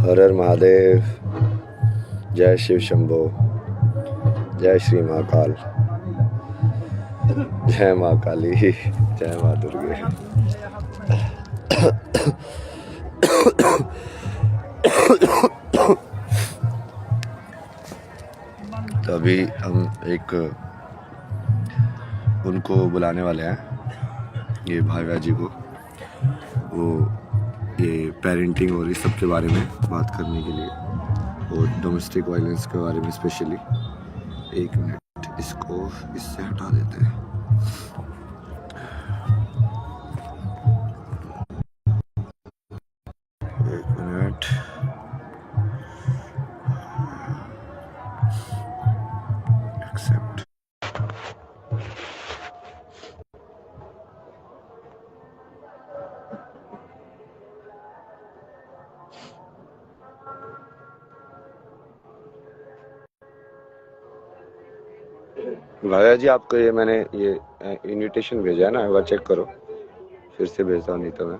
हर हर महादेव। जय शिव शंभो। जय श्री महाकाल। जय माँ काली। जय माँ दुर्गे। तो अभी हम एक उनको बुलाने वाले हैं, ये भाव्या जी को, वो ये पेरेंटिंग और इस सब के बारे में बात करने के लिए, और डोमेस्टिक वायलेंस के बारे में स्पेशली। एक मिनट, इसको इससे हटा देते हैं। एक मिनट। एक्सेप्ट। भाया जी, आपको ये मैंने ये इनविटेशन भेजा है ना, एक बार चेक करो, फिर से भेजता हूँ नहीं तो मैं।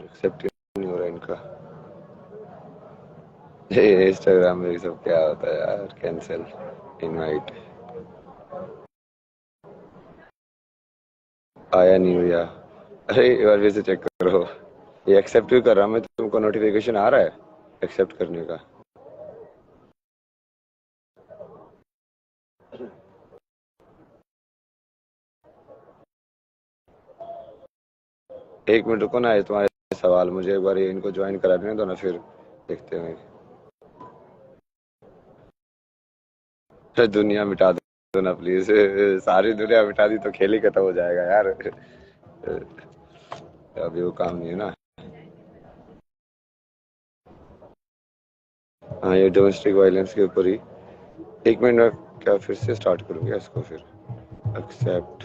एक्सेप्ट नहीं हो रहा इनका। इंस्टाग्राम में सब क्या होता है यार, कैंसिल इनवाइट। आया नहीं भैया। अरे एक बार फिर से चेक करो। ये एक्सेप्ट क्यों कर रहा मैं, तुमको नोटिफिकेशन आ रहा है एक्सेप्ट करने का? एक मिनट रुको ना, ये तुम्हारे सवाल मुझे एक बार इनको ज्वाइन करा देने दो ना, फिर देखते हैं। दुनिया मिटा दो ना प्लीज। सारी दुनिया मिटा दी तो खेल ही खत्म हो जाएगा यार। अभी वो काम नहीं है ना। हाँ, ये डोमेस्टिक वायलेंस के ऊपर ही। एक मिनट में क्या फिर से स्टार्ट करूँगा इसको, फिर एक्सेप्ट।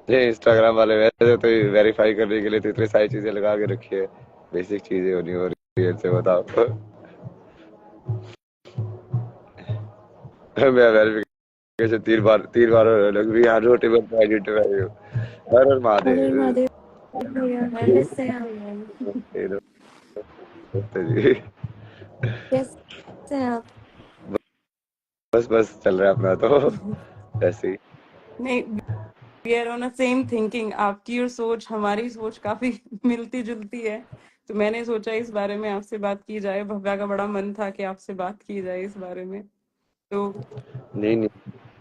ये इंस्टाग्राम वाले वैसे तो वेरीफाई करने के लिए तो इतनी सारी चीजें लगा के रखी है, बेसिक चीजें होनी हो रही है से बताओ। मैं वेरिफिकेशन तीन बार लग रही है, नोटेबल टू आइडेंटिफाई यू। हर हर हर हर महादेव। महादेव भैया, कैसे हैं आप? कैसे हैं आप? बस बस चल रहा है अपना तो ऐसे ही। नहीं, we are on same thinking. आपकी और सोच हमारी सोच काफी मिलती जुलती है, तो मैंने सोचा इस बारे में आपसे बात की जाए। भव्या का बड़ा मन था कि आपसे बात की जाए इस बारे में, तो नहीं नहीं,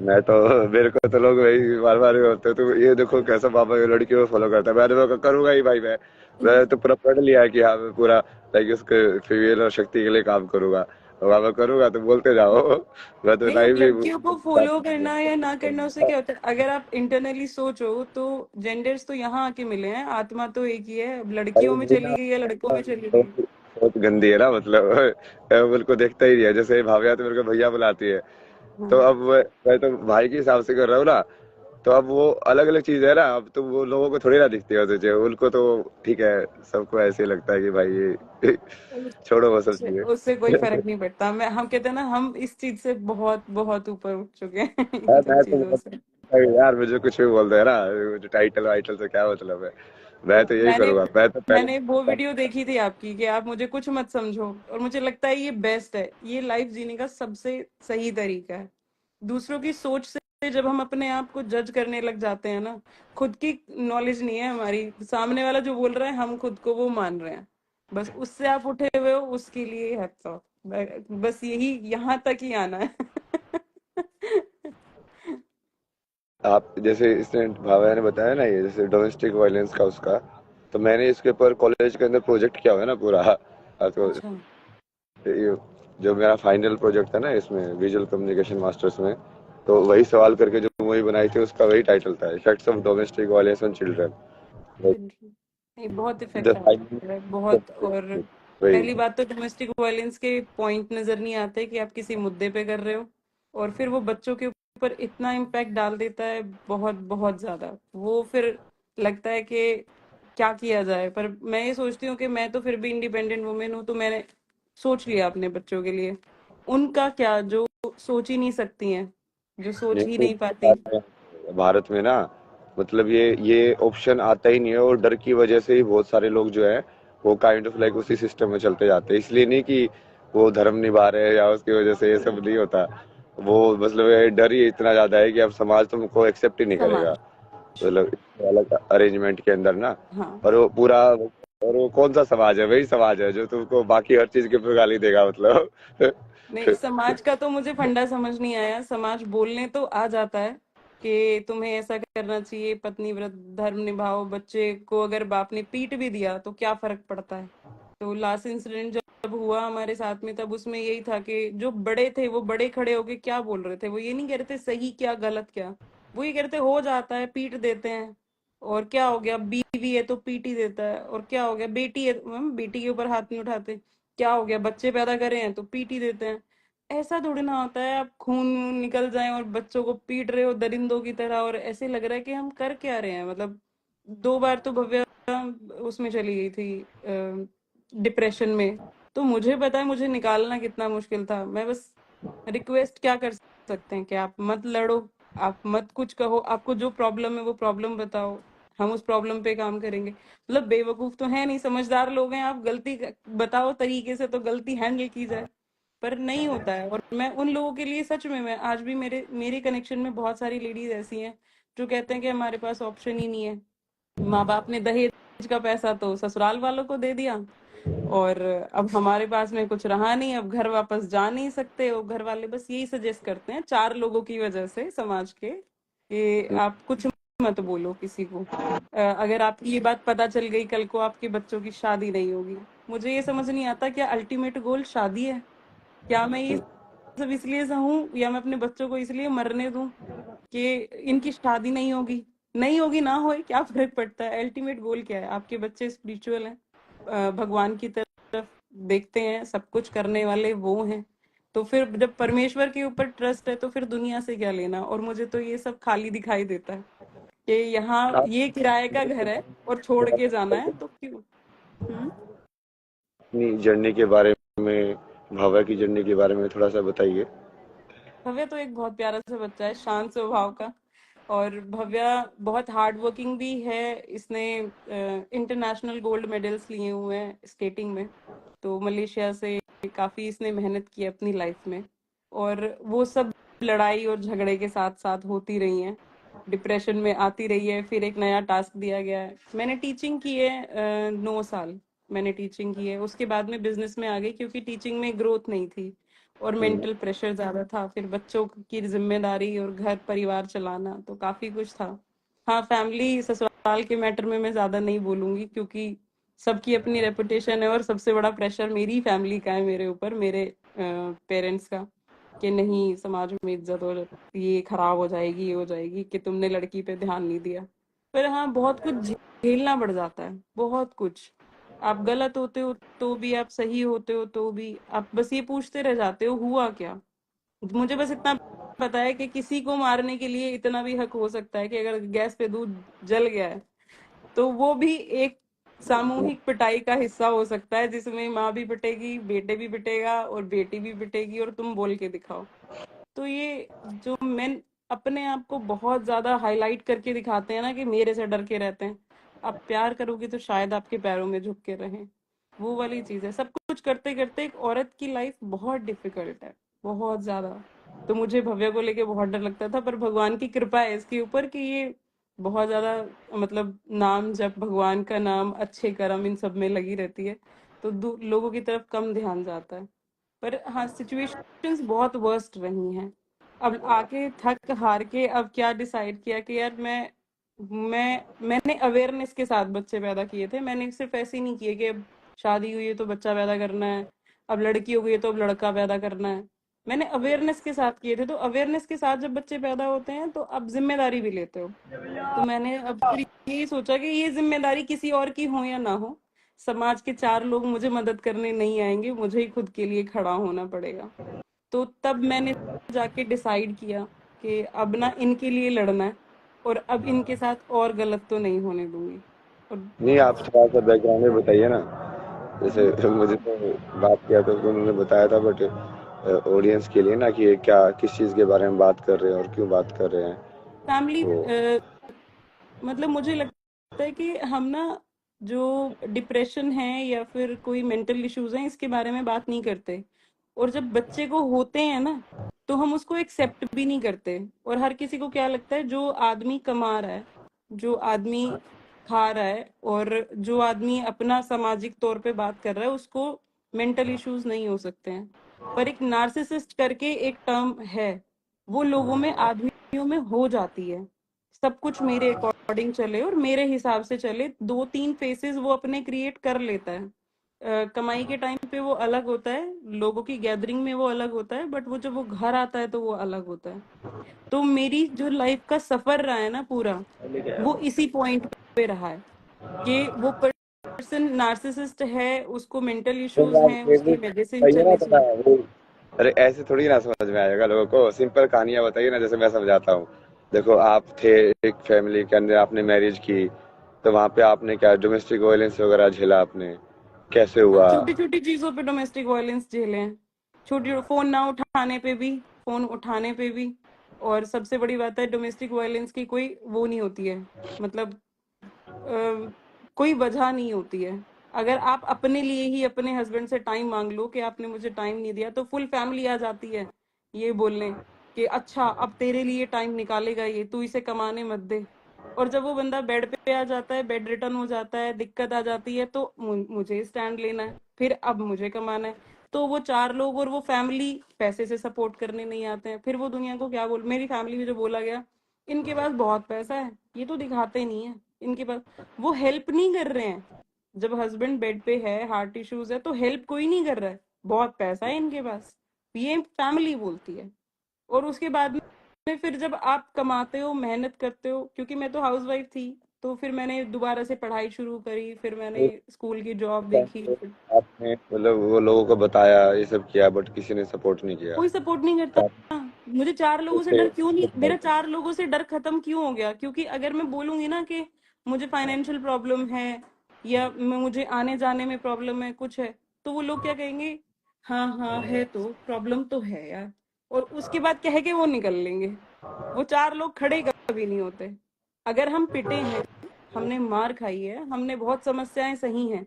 मैं तो, मेरे को तो लोग वही बार बार होते तो ये देखो कैसा पापा ये लड़कियों को फॉलो करता है। मैंने तो करूंगा ही भाई। मैं तो पूरा पढ़ लिया है कि हाँ मैं पूरा लाइक उसके फीमेल और शक्ति के लिए काम करूंगा, और मैं करूंगा तो बोलते जाओ। मैं तो नहीं, टाइम भी लड़कियों को फॉलो करना या ना करना उससे क्या होता है? अगर आप इंटरनली सोचो तो जेंडर्स तो यहाँ आके मिले हैं, आत्मा तो एक ही है। अब अरे लड़कियों में चली गई या लड़कों में चली गई। बहुत गंदी है ना, मतलब मेरे को देखता ही नहीं है। जैसे भाविया तो मेरे को भैया बुलाती है, तो हाँ, अब मैं तो भाई के हिसाब से कर रहा हूँ ना। तो अब वो अलग अलग चीज है ना, अब तो वो लोगों को थोड़ी ना दिखती है तुझे, उनको तो ठीक है, सबको ऐसे ही लगता है कि भाई ये छोड़ो वो सब चीजें। उससे कोई फर्क नहीं पड़ता। मैं हम कहते हैं ना, हम इस चीज से बहुत बहुत ऊपर उठ चुके हैं इन यार सब मैं तो चीजों से। यार मुझे कुछ भी बोलते हैं ना, मुझे टाइटल वाइटल से क्या मतलब है। मैं तो यही मैंने करूंगा, मैं तो मैंने वो पहले। वीडियो देखी थी आपकी कि आप मुझे कुछ मत समझो, और मुझे लगता है ये बेस्ट है। ये लाइफ जीने का सबसे सही तरीका है। दूसरों की सोच से जब हम अपने आप को जज करने लग जाते हैं ना, खुद की नॉलेज नहीं है हमारी, सामने वाला जो बोल रहा है हम खुद को वो मान रहे हैं, बस उससे आप उठे हुए हो, उसके लिए हैट्स ऑफ। बस यही यहाँ तक ही आना है। आप जैसे इसने भावना ने बताया ना, ये जैसे डोमेस्टिक वायलेंस का उसका, तो मैंने इसके ऊपर कॉलेज के अंदर प्रोजेक्ट किया हुआ है ना पूरा। तो अच्छा। ये जो मेरा फाइनल प्रोजेक्ट था ना इसमें, विजुअल कम्युनिकेशन मास्टर्स में, तो वही सवाल करके जो मूवी बनाई थी उसका वही टाइटल था, effects of domestic violence on children. नहीं, बहुत द इफेक्ट साइलेंस आता है बहुत। और वही। पहली बात तो डोमेस्टिक वायलेंस के पॉइंट नजर नहीं आते कि आप किसी मुद्दे पे कर रहे हो, और फिर वो बच्चों के ऊपर इतना इम्पैक्ट डाल देता है, बहुत बहुत ज्यादा। वो फिर लगता है कि क्या किया जाए। पर मैं ये सोचती हूँ कि मैं तो फिर भी इंडिपेंडेंट वुमेन हूँ, तो मैंने सोच लिया अपने बच्चों के लिए। उनका क्या, जो सोच ही नहीं सकती हैं, जो सोच ही नहीं, नहीं पाती। भारत में ना, मतलब ये ऑप्शन आता ही नहीं है, और डर की वजह से ही बहुत सारे लोग जो है वो काइंड ऑफ लाइक उसी सिस्टम में चलते जाते हैं। इसलिए नहीं कि वो धर्म निभा रहे हैं या उसकी वजह से ये सब नहीं होता। वो मतलब ये डर ही इतना ज्यादा है कि अब समाज तुमको एक्सेप्ट ही नहीं करेगा, समाज। मतलब इस अलग अरेंजमेंट के अंदर ना। हाँ। और वो पूरा, और वो कौन सा समाज है? वही समाज है जो तुमको बाकी हर चीज के ऊपर गाली देगा, मतलब। नहीं, समाज का तो मुझे फंडा समझ नहीं आया। समाज बोलने तो आ जाता है कि तुम्हें ऐसा करना चाहिए, पत्नी व्रत धर्म निभाओ। बच्चे को अगर बाप ने पीट भी दिया तो क्या फर्क पड़ता है। तो लास्ट इंसिडेंट जब हुआ हमारे साथ में, तब उसमें यही था कि जो बड़े थे वो बड़े खड़े होके क्या बोल रहे थे, वो ये नहीं कह रहे थे सही क्या गलत क्या। वो ये कह रहे थे हो जाता है, पीट देते हैं, और क्या हो गया, बीवी है तो पीट ही देता है, और क्या हो गया, बेटी है, हम बेटी के ऊपर हाथ नहीं उठाते, क्या हो गया, बच्चे पैदा करे हैं तो पीट ही देते हैं। ऐसा थोड़ी ना होता है आप खून वून निकल जाए और बच्चों को पीट रहे हो दरिंदों की तरह, और ऐसे लग रहा है कि हम कर क्या रहे हैं। मतलब 2 बार तो भव्य उसमें चली गई थी डिप्रेशन में। तो मुझे पता है मुझे निकालना कितना मुश्किल था। मैं बस रिक्वेस्ट क्या कर सकते हैं कि आप मत लड़ो, आप मत कुछ कहो, आपको जो प्रॉब्लम है वो प्रॉब्लम बताओ, हम उस प्रॉब्लम पे काम करेंगे। मतलब बेवकूफ तो है नहीं, समझदार लोग हैं, आप गलती बताओ तरीके से तो गलती हैंडल की जाए। पर नहीं होता है। और मैं उन लोगों के लिए सच में, मैं आज भी मेरे मेरे कनेक्शन में बहुत सारी लेडीज ऐसी हैं जो कहते हैं कि हमारे पास ऑप्शन ही नहीं है। माँ बाप ने दहेज का पैसा तो ससुराल वालों को दे दिया, और अब हमारे पास में कुछ रहा नहीं, अब घर वापस जा नहीं सकते। और घर वाले बस यही सजेस्ट करते हैं 4 लोगों की वजह से समाज के, कि आप कुछ मत बोलो किसी को। अगर आपकी ये बात पता चल गई, कल को आपके बच्चों की शादी नहीं होगी। मुझे ये समझ नहीं आता, क्या अल्टीमेट गोल शादी है? क्या मैं ये सब इसलिए सहूं, या मैं अपने बच्चों को इसलिए मरने दूं कि इनकी शादी नहीं होगी? नहीं होगी, ना होए, क्या फर्क पड़ता है? अल्टीमेट गोल क्या है? आपके बच्चे स्पिरिचुअल हैं, भगवान की तरफ देखते हैं, सब कुछ करने वाले वो हैं। तो फिर जब परमेश्वर के ऊपर ट्रस्ट है तो फिर दुनिया से क्या लेना। और मुझे तो ये सब खाली दिखाई देता है कि यहाँ आप ये किराए का घर है और छोड़ के जाना है तो क्यों। हम्म। अपनी जर्नी के बारे में, भावा की जर्नी के बारे में थोड़ा सा बताइए। भव्य तो एक बहुत प्यारा सा बच्चा है, शांत स्वभाव का। और भव्य बहुत हार्ड वर्किंग भी है। इसने इंटरनेशनल गोल्ड मेडल्स लिए हुए हैं स्केटिंग में। तो मलेशिया से काफी इसने मेहनत की है अपनी लाइफ में। और वो सब लड़ाई और झगड़े के साथ साथ होती रही हैं, डिप्रेशन में आती रही है। फिर एक नया टास्क दिया गया है। मैंने टीचिंग की है 9 साल। मैंने टीचिंग की है, उसके बाद में बिजनेस में आ गई क्योंकि टीचिंग में ग्रोथ नहीं थी और हम्म। मेंटल प्रेशर ज्यादा था। फिर बच्चों की जिम्मेदारी और घर परिवार चलाना, तो काफी कुछ था। हाँ, फैमिली ससुराल के मैटर में मैं ज्यादा नहीं बोलूंगी क्योंकि सबकी अपनी रेपुटेशन है, और सबसे बड़ा प्रेशर मेरी फैमिली का है मेरे ऊपर, मेरे पेरेंट्स का, कि नहीं समाज में इज्जत और ये खराब हो जाएगी, ये हो जाएगी कि तुमने लड़की पे ध्यान नहीं दिया। पर हाँ, बहुत कुछ झेलना पड़ जाता है, बहुत कुछ। आप गलत होते हो तो भी, आप सही होते हो तो भी, आप बस ये पूछते रह जाते हो हुआ क्या। मुझे बस इतना पता है कि किसी को मारने के लिए इतना भी हक हो सकता है कि अगर गैस पे दूध जल गया है तो वो भी एक सामूहिक पिटाई का हिस्सा हो सकता है, जिसमें माँ भी पिटेगी, बेटे भी पिटेगा और बेटी भी पिटेगी, और तुम बोल के दिखाओ। तो ये जो मेन अपने आप को बहुत ज्यादा हाईलाइट करके दिखाते हैं ना कि मेरे से डर के रहते हैं, आप प्यार करोगे तो शायद आपके पैरों में झुक के रहें। वो वाली चीज है। सब कुछ करते करते एक औरत की लाइफ बहुत डिफिकल्ट है, बहुत ज्यादा। तो मुझे भव्य को लेके बहुत डर लगता था, पर भगवान की कृपा है इसके ऊपर कि ये बहुत ज्यादा, मतलब नाम जब भगवान का नाम, अच्छे कर्म, इन सब में लगी रहती है, तो लोगों की तरफ कम ध्यान जाता है। पर हाँ, सिचुएशंस बहुत वर्स्ट रही हैं। अब आके थक हार के अब क्या डिसाइड किया कि यार मैंने अवेयरनेस के साथ बच्चे पैदा किए थे। मैंने सिर्फ ऐसे ही नहीं किए कि अब शादी हुई है तो बच्चा पैदा करना है, अब लड़की हो गई है तो अब लड़का पैदा करना है। मैंने अवेयरनेस के साथ किए थे। तो अवेयरनेस के साथ जब बच्चे पैदा होते हैं तो अब जिम्मेदारी भी लेते हो। तो मैंने अब फिर यही सोचा कि ये जिम्मेदारी किसी और की हो या ना हो, समाज के 4 लोग मुझे मदद करने नहीं आएंगे, मुझे ही खुद के लिए खड़ा होना पड़ेगा। तो तब मैंने जाके डिसाइड किया कि अब ना इनके लिए लड़ना है, और अब इनके साथ और गलत तो नहीं होने दूंगी। और नहीं, आप थोड़ा सा बैकग्राउंड में बताइए ना। जैसे मुझे तो बात किया तो उन्होंने बताया था, बट ऑडियंस के लिए ना, कि ये क्या किस चीज़ के बारे में बात कर रहे हैं और क्यों बात कर रहे हैं। फैमिली, तो मतलब मुझे लगता है कि हम ना जो डिप्रेशन है या फिर कोई मेंटल इश्यूज हैं इसके बारे में बात नहीं करते, और जब बच्चे को होते हैं ना तो हम उसको एक्सेप्ट भी नहीं करते। और हर किसी को क्या लगता है, जो आदमी कमा रहा है, जो आदमी खा रहा है, और जो आदमी अपना सामाजिक तौर पे बात कर रहा है, उसको मेंटल इश्यूज नहीं हो सकते हैं। पर एक नार्सिसिस्ट करके एक टर्म है, वो लोगों में, आदमियों में हो जाती है। सब कुछ मेरे अकॉर्डिंग चले और मेरे हिसाब से चले, 2-3 फेसेस वो अपने क्रिएट कर लेता है। कमाई के टाइम पे वो अलग होता है, लोगों की गैदरिंग में वो अलग होता है, बट वो जब वो घर आता है तो वो अलग होता है। तो मेरी जो लाइफ का सफर रहा है ना पूरा, वो इसी पॉइंट पे रहा है कि वो पर्सन नार्सिसिस्ट है, उसको मेंटल तुम इश्यूज आप हैं, फिर भी उसकी मेडिसिन बताइए ना चले थोड़ा चाहिए। वो। अरे ऐसे थोड़ी ना समझ में आएगा लोगों को, सिंपल कहानियां बताइए ना, जैसे मैं समझाता हूँ। देखो, आप थे एक फैमिली के अंदर, आपने मैरिज की, तो वहां पे आपने क्या डोमेस्टिक वायलेंस वगैरह झेला आपने, कैसे हाँ, हुआ? छोटी छोटी चीजों पे डोमेस्टिक वायलेंस झेले हैं। छोटी फोन ना उठाने पे भी, फोन उठाने पे भी। और सबसे बड़ी बात है, डोमेस्टिक वायलेंस की कोई वो नहीं होती है, मतलब कोई वजह नहीं होती है। अगर आप अपने लिए ही अपने हस्बैंड से टाइम मांग लो कि आपने मुझे टाइम नहीं दिया, तो फुल फैमिली आ जाती है ये बोलने कि अच्छा अब तेरे लिए टाइम निकालेगा ये, तू इसे कमाने मत दे। और जब वो बंदा बेड पे आ जाता है, बेड रिटर्न हो जाता है, दिक्कत आ जाती है, तो मुझे स्टैंड लेना है, फिर अब मुझे कमाना है। तो वो 4 लोग और वो फैमिली पैसे से सपोर्ट करने नहीं आते हैं। फिर वो दुनिया को क्या बोल, मेरी फैमिली में जो बोला गया, इनके पास बहुत पैसा है, ये तो दिखाते नहीं है इनके पास। वो हेल्प नहीं कर रहे हैं। जब हस्बैंड बेड पे है, हार्ट इश्यूज है, तो हेल्प कोई नहीं कर रहा है, बहुत पैसा है इनके पास, ये फैमिली बोलती है। और उसके बाद में फिर जब आप कमाते हो, मेहनत करते हो, क्योंकि मैं तो हाउसवाइफ थी, तो फिर मैंने दोबारा से पढ़ाई शुरू करी, फिर मैंने स्कूल की जॉब देखी। फिर आपने मतलब वो लोगों को बताया, ये सब किया, बट किसी ने सपोर्ट नहीं किया। कोई सपोर्ट नहीं करता। आप मुझे 4 लोगों से उससे डर क्यों नहीं, मेरा 4 लोगों से डर खत्म क्यों हो गया? क्योंकि अगर मैं बोलूंगी ना कि मुझे फाइनेंशियल प्रॉब्लम है, या मुझे आने जाने में प्रॉब्लम है, कुछ है, तो वो लोग क्या कहेंगे, हाँ हाँ है तो प्रॉब्लम तो है यार, और उसके बाद कह के वो निकल लेंगे। वो 4 लोग खड़े कभी नहीं होते। अगर हम पिटे हैं, हमने मार खाई है, हमने बहुत समस्याएं सही हैं,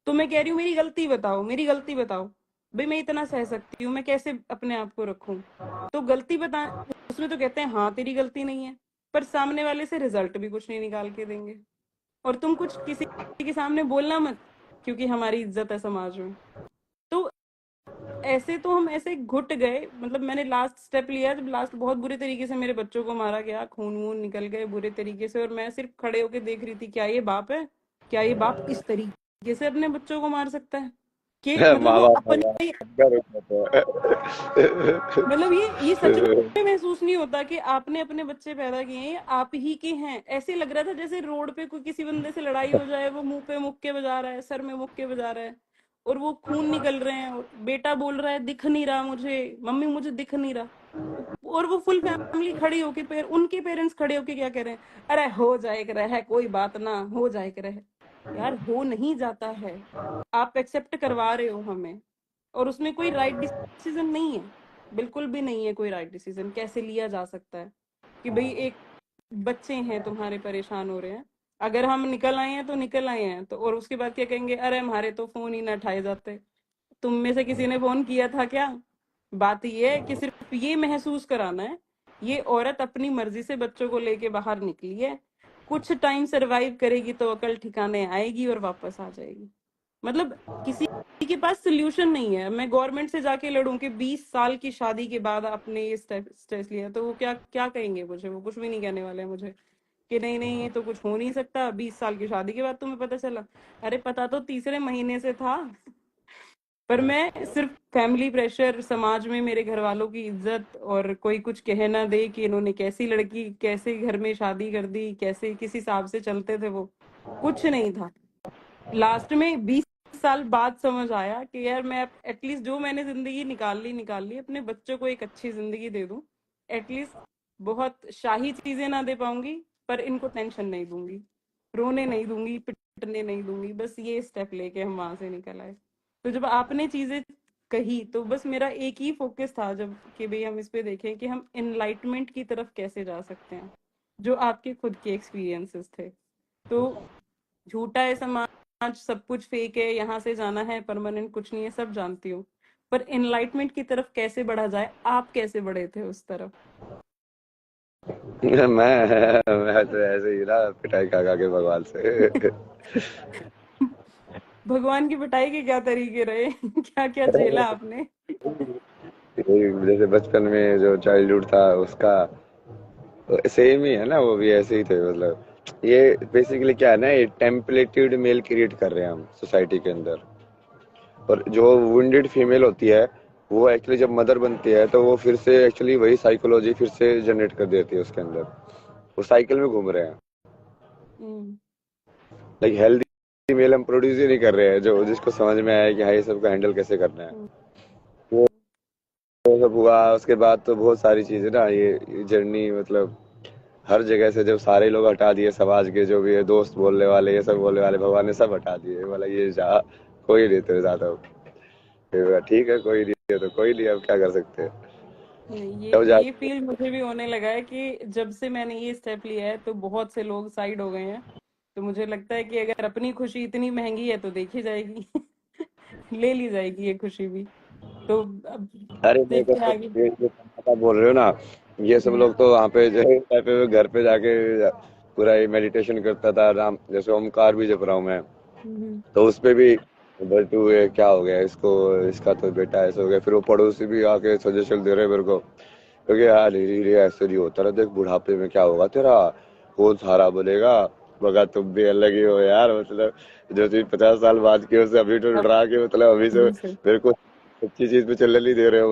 तो मैं कह रही हूँ मेरी गलती बताओ, मेरी गलती बताओ। भाई मैं इतना सह सकती हूँ, मैं कैसे अपने आप को रखूं? तो गलती बता, उसमें तो कहते हैं हाँ तेरी गलती नहीं है, पर सामने वाले से रिजल्ट भी कुछ नहीं निकाल के देंगे। और तुम कुछ किसी के सामने बोलना मत, क्योंकि हमारी इज्जत है समाज में। तो ऐसे तो हम ऐसे घुट गए, मतलब मैंने लास्ट स्टेप लिया जब लास्ट बहुत बुरे तरीके से मेरे बच्चों को मारा गया, खून वून निकल गए बुरे तरीके से, और मैं सिर्फ खड़े होके देख रही थी, क्या ये बाप है? क्या ये बाप इस तरीके से अपने बच्चों को मार सकता है? कि मतलब माँ वो बाप अपने, मतलब ये सच में महसूस नहीं होता कि आपने अपने बच्चे पैदा किए हैं, ये आप ही के हैं। ऐसे लग रहा था जैसे रोड पे कोई किसी बंदे से लड़ाई हो जाए, वो मुंह पे मुक्के बजा रहा है, सर में मुक्के बजा रहा है, और वो खून निकल रहे हैं, और बेटा बोल रहा है दिख नहीं रहा मुझे, मम्मी मुझे दिख नहीं रहा। और वो फुल फैमिली खड़ी होके, उनके पेरेंट्स खड़े होके क्या कह रहे हैं, अरे हो जाए रहे, कोई बात ना, हो जाए रहे। यार हो नहीं जाता है, आप एक्सेप्ट करवा रहे हो हमें, और उसमें कोई राइट डिसीजन नहीं है, बिल्कुल भी नहीं है कोई राइट डिसीजन। कैसे लिया जा सकता है कि भाई एक बच्चे हैं तुम्हारे परेशान हो रहे हैं, अगर हम निकल आए हैं तो निकल आए हैं, तो और उसके बाद क्या कहेंगे, अरे हमारे तो फोन ही ना उठाए जाते। तुम में से किसी ने फोन किया था क्या? बात ये है कि सिर्फ ये महसूस कराना है, ये औरत अपनी मर्जी से बच्चों को लेके बाहर निकली है, कुछ टाइम सरवाइव करेगी तो अकल ठिकाने आएगी और वापस आ जाएगी। मतलब किसी के पास सोल्यूशन नहीं है। मैं गवर्नमेंट से जाके लड़ूं कि 20 साल की शादी के बाद आपने ये स्टेप लिया, तो वो क्या क्या कहेंगे मुझे? वो कुछ भी नहीं कहने वाले हैं मुझे कि नहीं नहीं ये तो कुछ हो नहीं सकता, 20 साल की शादी के बाद तुम्हें पता चला। अरे पता तो तीसरे महीने से था। पर मैं सिर्फ फैमिली प्रेशर, समाज में मेरे घर वालों की इज्जत, और कोई कुछ कह ना दे कि इन्होंने कैसी लड़की, कैसे घर में शादी कर दी, कैसे किस हिसाब से चलते थे वो, कुछ नहीं था। लास्ट में 20 साल बाद समझ आया कि यार मैं एटलीस्ट जो मैंने जिंदगी निकाल ली, अपने बच्चों को एक अच्छी जिंदगी दे दूं। एटलीस्ट बहुत शाही चीजें ना दे पाऊंगी, पर इनको टेंशन नहीं दूंगी, रोने नहीं दूंगी, पिटने नहीं दूंगी। बस ये स्टेप लेके हम वहां से निकल आए। तो जब आपने चीजें कही तो बस मेरा एक ही फोकस था, जब कि भाई हम इस पे देखें कि हम एनलाइटमेंट की तरफ कैसे जा सकते हैं, जो आपके खुद के एक्सपीरियंसेस थे। तो झूठा है समाज, सब कुछ फेक है, यहाँ से जाना है, परमानेंट कुछ नहीं है, सब जानती हूँ। पर एनलाइटमेंट की तरफ कैसे बढ़ा जाए, आप कैसे बढ़े थे उस तरफ? मैं तो ऐसे ही ना, पिटाई खा खा के भगवान से। भगवान की पिटाई के क्या तरीके रहे? क्या क्या झेला आपने? जैसे बचपन में जो चाइल्डहुड था उसका सेम ही है ना, वो भी ऐसे ही थे मतलब। ये बेसिकली क्या है ना, ये टेम्पलेटेड मेल क्रिएट कर रहे हैं हम सोसाइटी के अंदर। और जो वुंडेड फीमेल होती है, वो एक्चुअली जब मदर बनती है तो वो फिर से एक्चुअली वही साइकोलॉजी फिर से जनरेट कर देती है उसके अंदर। वो साइकिल में घूम रहे हैं। हम्म। लाइक हेल्दी मेल हम प्रोड्यूस ही नहीं कर रहे हैं, जो जिसको समझ में आया कि हाँ ये सबको हैंडल कैसे करना है। हम्म। वो सब हुआ उसके बाद तो बहुत सारी चीजें ना, ये जर्नी मतलब हर जगह से जब सारे लोग हटा दिए, समाज के जो भी है, दोस्त बोलने वाले, ये सब बोलने वाले, भगवान ने सब हटा दिए। बोला ये जा, कोई नहीं तेरे ज्यादा। फिर बोला, ठीक है कोई नहीं है तो कोई नहीं, अब क्या कर सकते हैं। नहीं, तब ये जाके फील मुझे भी होने लगा है कि जब से मैंने ये स्टेप लिया है तो बहुत से लोग साइड हो गए हैं। तो मुझे लगता है कि अगर अपनी खुशी इतनी महंगी है तो देखी जाएगी। ले ली जाएगी ये खुशी भी। तो अब अरे मेरे को देखते हैं तो आगे। ये जो आप बोल रहे हो ना, ये सब हम्म। लोग तो वहाँ पे जो है पे घर पे जाके पूरा ये मेडिटेशन करता था, राम जैसे ओमकार भी जप रहा हूँ मैं। हम्म। तो उस पे भी बल्टू ये क्या हो गया इसको, इसका तो बेटा ऐसा हो गया। फिर वो पड़ोसी भी आके सजेशन दे रहे हैं मेरे को, क्योंकि यार धीरे ऐसे नहीं होता ना, देख बुढ़ापे में क्या होगा तेरा, वो सारा बोलेगा। मगर तुम भी अलग ही हो यार, मतलब जो चीज 50 साल बाद की उससे अभी तो अब डरा के, मतलब अभी से से मेरे को अच्छी चीज पे चलने नहीं दे रहे हो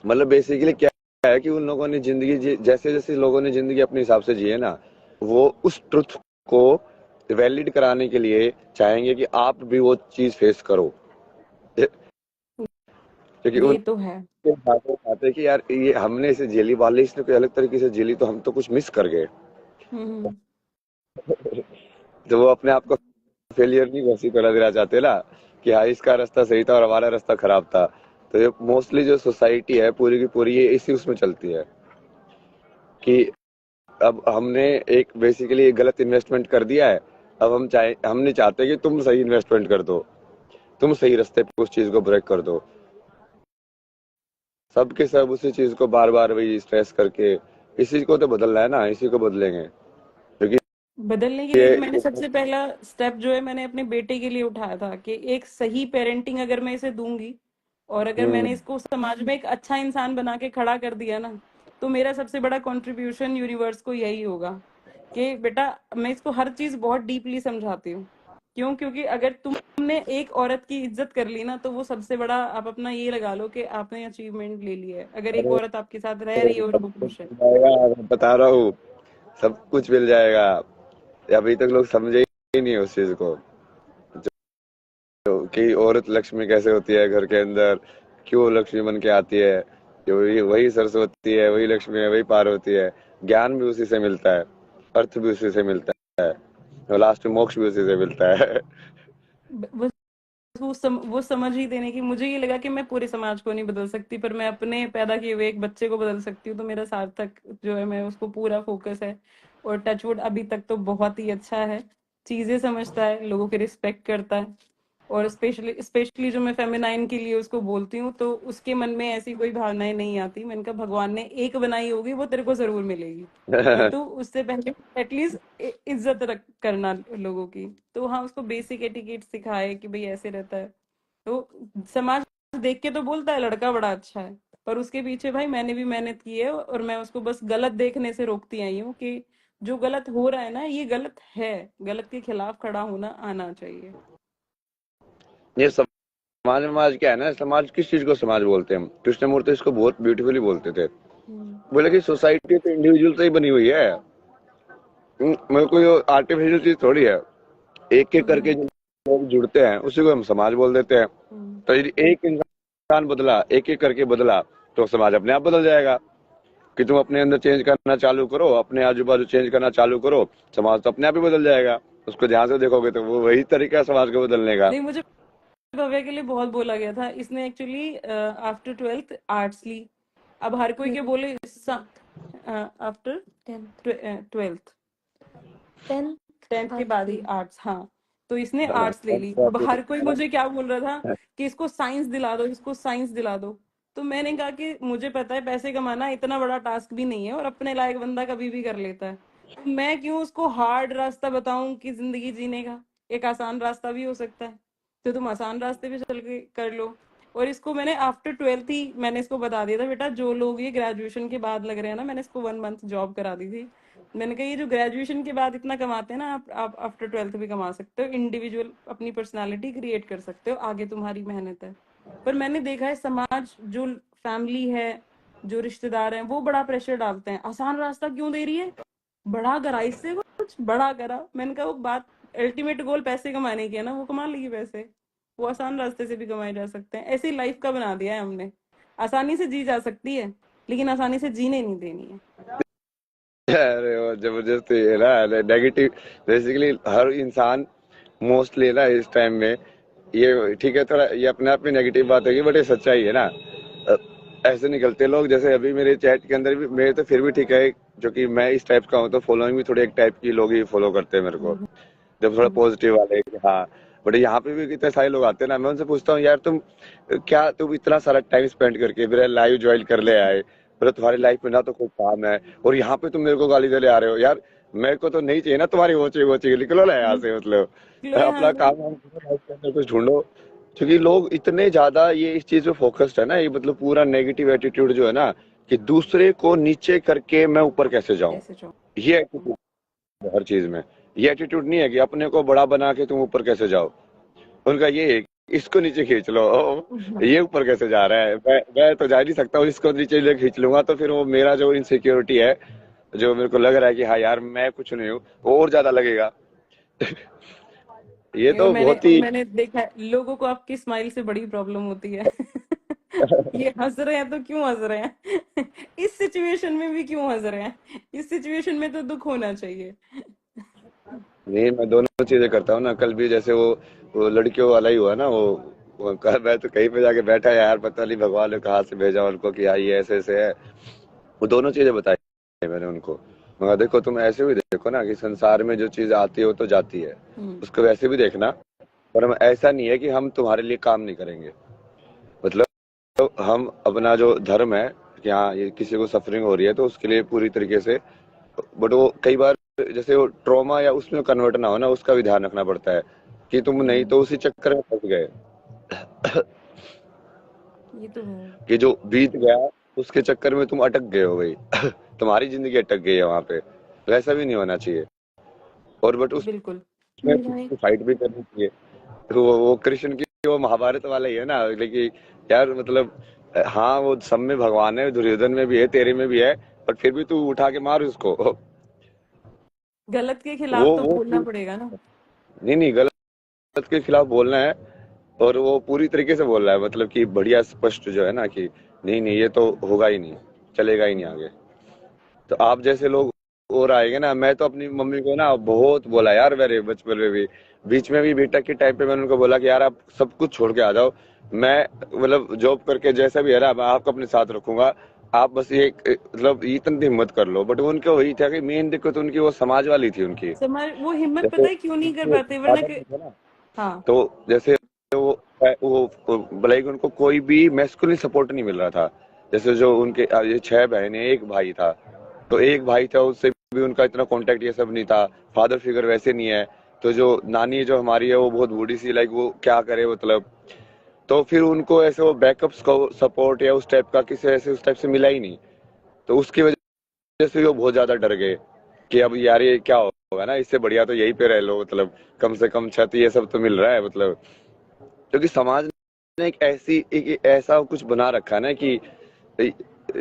मतलब बेसिकली क्या है कि उन लोगों ने जिंदगी जैसे जैसे लोगों ने जिंदगी अपने हिसाब से जी है ना, वो उस ट्रुथ को वैलिड कराने के लिए चाहेंगे कि आप भी वो चीज फेस करो। क्योंकि ये तो है। उनके बातें आते हैं कि यार ये हमने इसे झेली, वाले इसने कोई अलग तरीके से झेली, तो हम तो कुछ मिस कर गए। हम्म। तो वो अपने आप को फेलियर नहीं घोषित करना देना चाहते ना, कि हाँ इसका रास्ता सही था और हमारा रास्ता खराब था। तो ये मोस्टली जो सोसाइटी है पूरी की पूरी ये इसी उसमें चलती है कि अब हमने एक बेसिकली एक गलत इन्वेस्टमेंट कर दिया है। अब हम नहीं चाहते कि तुम सही इन्वेस्टमेंट कर दो, तुम सही रास्ते पे उस चीज को ब्रेक कर दो। सब के सब उसी चीज को बार बार वही स्ट्रेस करके, इसी को तो बदलना है ना, इसी को बदलेंगे क्योंकि बदलने के लिए तो मैंने ये सबसे पहला स्टेप जो है मैंने अपने बेटे के लिए उठाया था कि एक सही पेरेंटिंग अगर मैं इसे दूंगी, और अगर मैंने हम्म, इसको समाज में एक अच्छा इंसान बना के खड़ा कर दिया ना, तो मेरा सबसे बड़ा कंट्रीब्यूशन यूनिवर्स को यही होगा कि बेटा, मैं इसको हर चीज बहुत डीपली समझाती हूँ। क्यों? क्योंकि अगर तुमने एक औरत की इज्जत कर ली ना, तो वो सबसे बड़ा, आप अपना ये लगा लो कि आपने अचीवमेंट ले लिया है, अगर एक अरे औरत आपके साथ रह रही है और सब वो कुछ खुश है। मिल जाएगा, मैं बता रहा हूँ, सब कुछ मिल जाएगा। अभी तक लोग समझे ही नहीं उस चीज को, कि औरत लक्ष्मी कैसे होती है घर के अंदर, क्यों लक्ष्मी बन के आती है, कि वही वही सरस्वती है, वही लक्ष्मी है, वही पार्वती है। ज्ञान भी उसी से मिलता है, अर्थ भी उसी से मिलता है, और लास्ट में मोक्ष भी उसी से मिलता है। बस वो समझ ही देने की, मुझे ये लगा कि मैं पूरे समाज को नहीं बदल सकती, पर मैं अपने पैदा किए हुए एक बच्चे को बदल सकती हूँ। तो मेरा सार्थक जो है, मैं उसको पूरा फोकस है। और टचवुड अभी तक तो बहुत ही अच्छा है, चीजें समझता है, लोगों की रिस्पेक्ट करता है। और स्पेशली स्पेशली जो मैं फेमिनाइन के लिए उसको बोलती हूँ, तो उसके मन में ऐसी कोई भावनाएं नहीं आती। मैंने कहा भगवान ने एक बनाई होगी, वो तेरे को जरूर मिलेगी, पर तू उससे पहले एटलीस्ट इज्जत रख करना लोगों की। तो हाँ, उसको बेसिक एटिकेट सिखाए कि भाई ऐसे रहता है। तो समाज देख के तो बोलता है लड़का बड़ा अच्छा है, पर उसके पीछे भाई मैंने भी मेहनत की है, और मैं उसको बस गलत देखने से रोकती आई हूँ कि जो गलत हो रहा है ना, ये गलत है, गलत के खिलाफ खड़ा होना आना चाहिए। ये सब समाज क्या है ना, समाज किस चीज को समाज बोलते हैं हम? कृष्णमूर्ति इसको बहुत ब्यूटीफुली बोलते थे। हम्म, बोले कि सोसाइटी तो इंडिविजुअल से ही बनी हुई है, मतलब कोई आर्टिफिशियल चीज थोड़ी है। एक एक करके हम्म, जो लोग जुड़ते हैं उसी को हम समाज बोल देते हैं। हम्म, तो यदि एक इंसान बदला, एक एक करके बदला, तो समाज अपने आप बदल जाएगा। कि तुम अपने अंदर चेंज करना चालू करो, अपने आजू बाजू चेंज करना चालू करो, समाज तो अपने आप ही बदल जाएगा। उसको ध्यान से देखोगे तो वो वही तरीका है समाज को बदलने का। नहीं, मुझे भव्या के लिए बहुत बोला गया था। इसने एक्चुअली आफ्टर 12th आर्ट्स ली। अब हर कोई के मेरी बोले after 10th 12th 10th 10th के आर्ट्स बाद ही ली। आर्ट्स, हाँ। तो इसने हाँ, आर्ट्स ले ली। अब हर कोई मुझे क्या बोल रहा था कि इसको साइंस दिला दो, इसको साइंस दिला दो। तो मैंने कहा कि मुझे पता है पैसे कमाना इतना बड़ा टास्क भी नहीं है, और अपने लायक बंदा कभी भी कर लेता है। तो मैं क्यों उसको हार्ड रास्ता बताऊं कि जिंदगी जीने का? एक आसान रास्ता भी हो सकता है। तो तुम आसान रास्ते पे चल के कर लो। और इसको मैंने आफ्टर 12th ही मैंने इसको बता दिया था, बेटा जो लोग ये ग्रेजुएशन के बाद लग रहे हैं ना, मैंने इसको 1 मंथ जॉब करा दी थी। मैंने कहा ये जो ग्रेजुएशन के बाद इतना कमाते हैं ना, आप आफ्टर 12th भी कमा सकते हो। इंडिविजुअल अपनी पर्सनालिटी क्रिएट कर सकते हो, आगे तुम्हारी मेहनत है। पर मैंने देखा है समाज, जो फैमिली है, जो रिश्तेदार हैं, वो बड़ा प्रेशर डालते हैं। आसान रास्ता क्यों दे रही है? बड़ा करा इससे, कुछ बड़ा करा। मैंने कहा वो बात, अल्टीमेट गोल पैसे कमाने की है ना, वो कमा लेगी पैसे। वो आसान रास्ते से भी कमाए जा सकते हैं। ऐसे ही लाइफ का बना दिया है हमने। आसानी से जी जा सकती है, लेकिन आसानी से जीने नहीं देनी है। अरे वो जबरदस्ती है ना, नेगेटिव। बेसिकली हर इंसान मोस्टली ना इस टाइम में, ये ठीक है थोड़ा, ये अपने आप में नेगेटिव बात होगी, बट ये सच्चाई है ना। अ, ऐसे निकलते लोग, जैसे अभी मेरे चैट के अंदर भी, मेरे तो फिर भी ठीक है, जो कि मैं इस टाइप का हूँ तो फॉलोइंग भी थोड़े एक टाइप की लोग ही फॉलो करते हैं मेरे को, हम्म, जब थोड़ा हम्म, पॉजिटिव वाले कि हाँ। बट यहाँ पे भी कितने सारे लोग आते हैं ना, मैं उनसे पूछता हूँ यार तुम क्या, तुम इतना सारा टाइम स्पेंड करके मेरा लाइव ज्वाइन कर ले आए, पर तुम्हारी लाइफ में ना तो कोई काम है, और यहाँ पे तुम मेरे को गाली दे ले आ रहे हो यार। मेरे को तो नहीं चाहिए ना तुम्हारी वो चाहिए, निकलो ना यहाँ से, मतलब निकलो यहाँ अपना से। काम वाम करो, लाइफ के अंदर कुछ ढूंढो। क्योंकि लोग इतने ज्यादा ये इस चीज पे फोकस्ड है ना, ये मतलब पूरा नेगेटिव एटीट्यूड जो है ना, कि दूसरे को नीचे करके मैं ऊपर कैसे जाऊं, कैसे जाऊं? ये एटीट्यूड हर चीज में। ये एटीट्यूड नहीं है कि अपने को बड़ा बना के तुम ऊपर कैसे जाओ। उनका ये है कि इसको नीचे खींच लो, ये ऊपर कैसे जा रहा है, मैं तो जा नहीं सकता हूँ, इसको नीचे ले खींच लूंगा तो फिर वो मेरा जो इनसिक्योरिटी है, जो मेरे को लग रहा है कि हाँ यार मैं कुछ नहीं हूँ, वो और ज्यादा लगेगा। ये और तो बहुत ही मैंने देखा है लोगों को आपकी स्माइल से बड़ी प्रॉब्लम होती है। ये हंस रहे हैं तो क्यों हंस रहे हैं? इस सिचुएशन में भी क्यों हंस रहे हैं? इस सिचुएशन में तो दुख होना चाहिए। नहीं, मैं दोनों चीजें करता हूँ ना। कल भी जैसे वो लड़कियों वाला ही हुआ ना, वो कल मैं तो कहीं पे जाके बैठा यार, पता नहीं भगवान ने कहाँ से भेजा उनको कि हाँ ये ऐसे ऐसे है। वो दोनों चीजें बताई मैंने उनको। मगर देखो तुम ऐसे भी देखो ना कि संसार में जो चीज आती है वो तो जाती है, हम्म, उसको वैसे भी देखना। पर हम ऐसा नहीं है कि हम तुम्हारे लिए काम नहीं करेंगे, मतलब हम अपना जो धर्म है कि हाँ ये किसी को सफरिंग हो रही है तो उसके लिए पूरी तरीके से। बट वो कई बार जैसे वो ट्रॉमा या उसमें कन्वर्ट ना हो ना, उसका भी ध्यान रखना पड़ता है कि तुम नहीं हम्म, तो उसी चक्कर में फंस गए ये तो है। कि जो बीत गया उसके चक्कर में तुम अटक गए हो भाई। तुम्हारी जिंदगी अटक गई है वहां पे। वैसा भी नहीं होना चाहिए। और बट बिल्कुल। उसमें मेरा एक फाइट भी करनी चाहिए। तो वो कृष्ण की वो महाभारत वाला ही है ना, लेकिन यार मतलब हाँ वो सब में भगवान है, दुर्योधन में भी है, तेरे में भी है, बट फिर भी तू उठा के मार उसको। गलत के खिलाफ तो वो बोलना पड़ेगा ना। नहीं नहीं, गलत के खिलाफ बोलना है, और वो पूरी तरीके से बोल रहा है, मतलब कि बढ़िया स्पष्ट जो है ना कि नहीं नहीं ये तो होगा ही नहीं, चलेगा ही नहीं आगे। तो आप जैसे लोग और आएंगे ना, मैं तो अपनी मम्मी को ना बहुत बोला यार, मेरे बचपन में भी, बीच में भी बीटेक के टाइम पे मैंने उनको बोला कि यार आप सब कुछ छोड़ के आ जाओ, मैं मतलब जॉब करके जैसा भी है ना मैं आपको अपने साथ रखूंगा, आप बस ये मतलब इतनी हिम्मत कर लो। बट उनका वही था कि मेन दिक्कत उनकी वो समाज वाली थी उनकी। समाज वो हिम्मत जैसे पता है क्यों नहीं कर पाते, वरना फादर थे ना, हाँ। तो जैसे भले ही उनको कोई भी मैस्कुलिन सपोर्ट नहीं मिल रहा था। जैसे जो उनके ये 6 बहनें एक भाई था, तो एक भाई था उससे भी उनका इतना कांटेक्ट ये सब नहीं था। फादर फिगर वैसे नहीं है। तो जो नानी जो हमारी है वो बहुत बूढ़ी सी, लाइक वो क्या करे मतलब। तो फिर उनको ऐसे वो बैकअप सपोर्ट या उस टाइप का किसी ऐसे उस टाइप से मिला ही नहीं। तो उसकी वजह से वो बहुत ज्यादा डर गए कि अब यार ये क्या होगा ना, इससे बढ़िया तो यहीं पे रह लो, मतलब कम से कम छत ये सब तो मिल रहा है, मतलब क्योंकि समाज एक ऐसा कुछ बना रखा है ना कि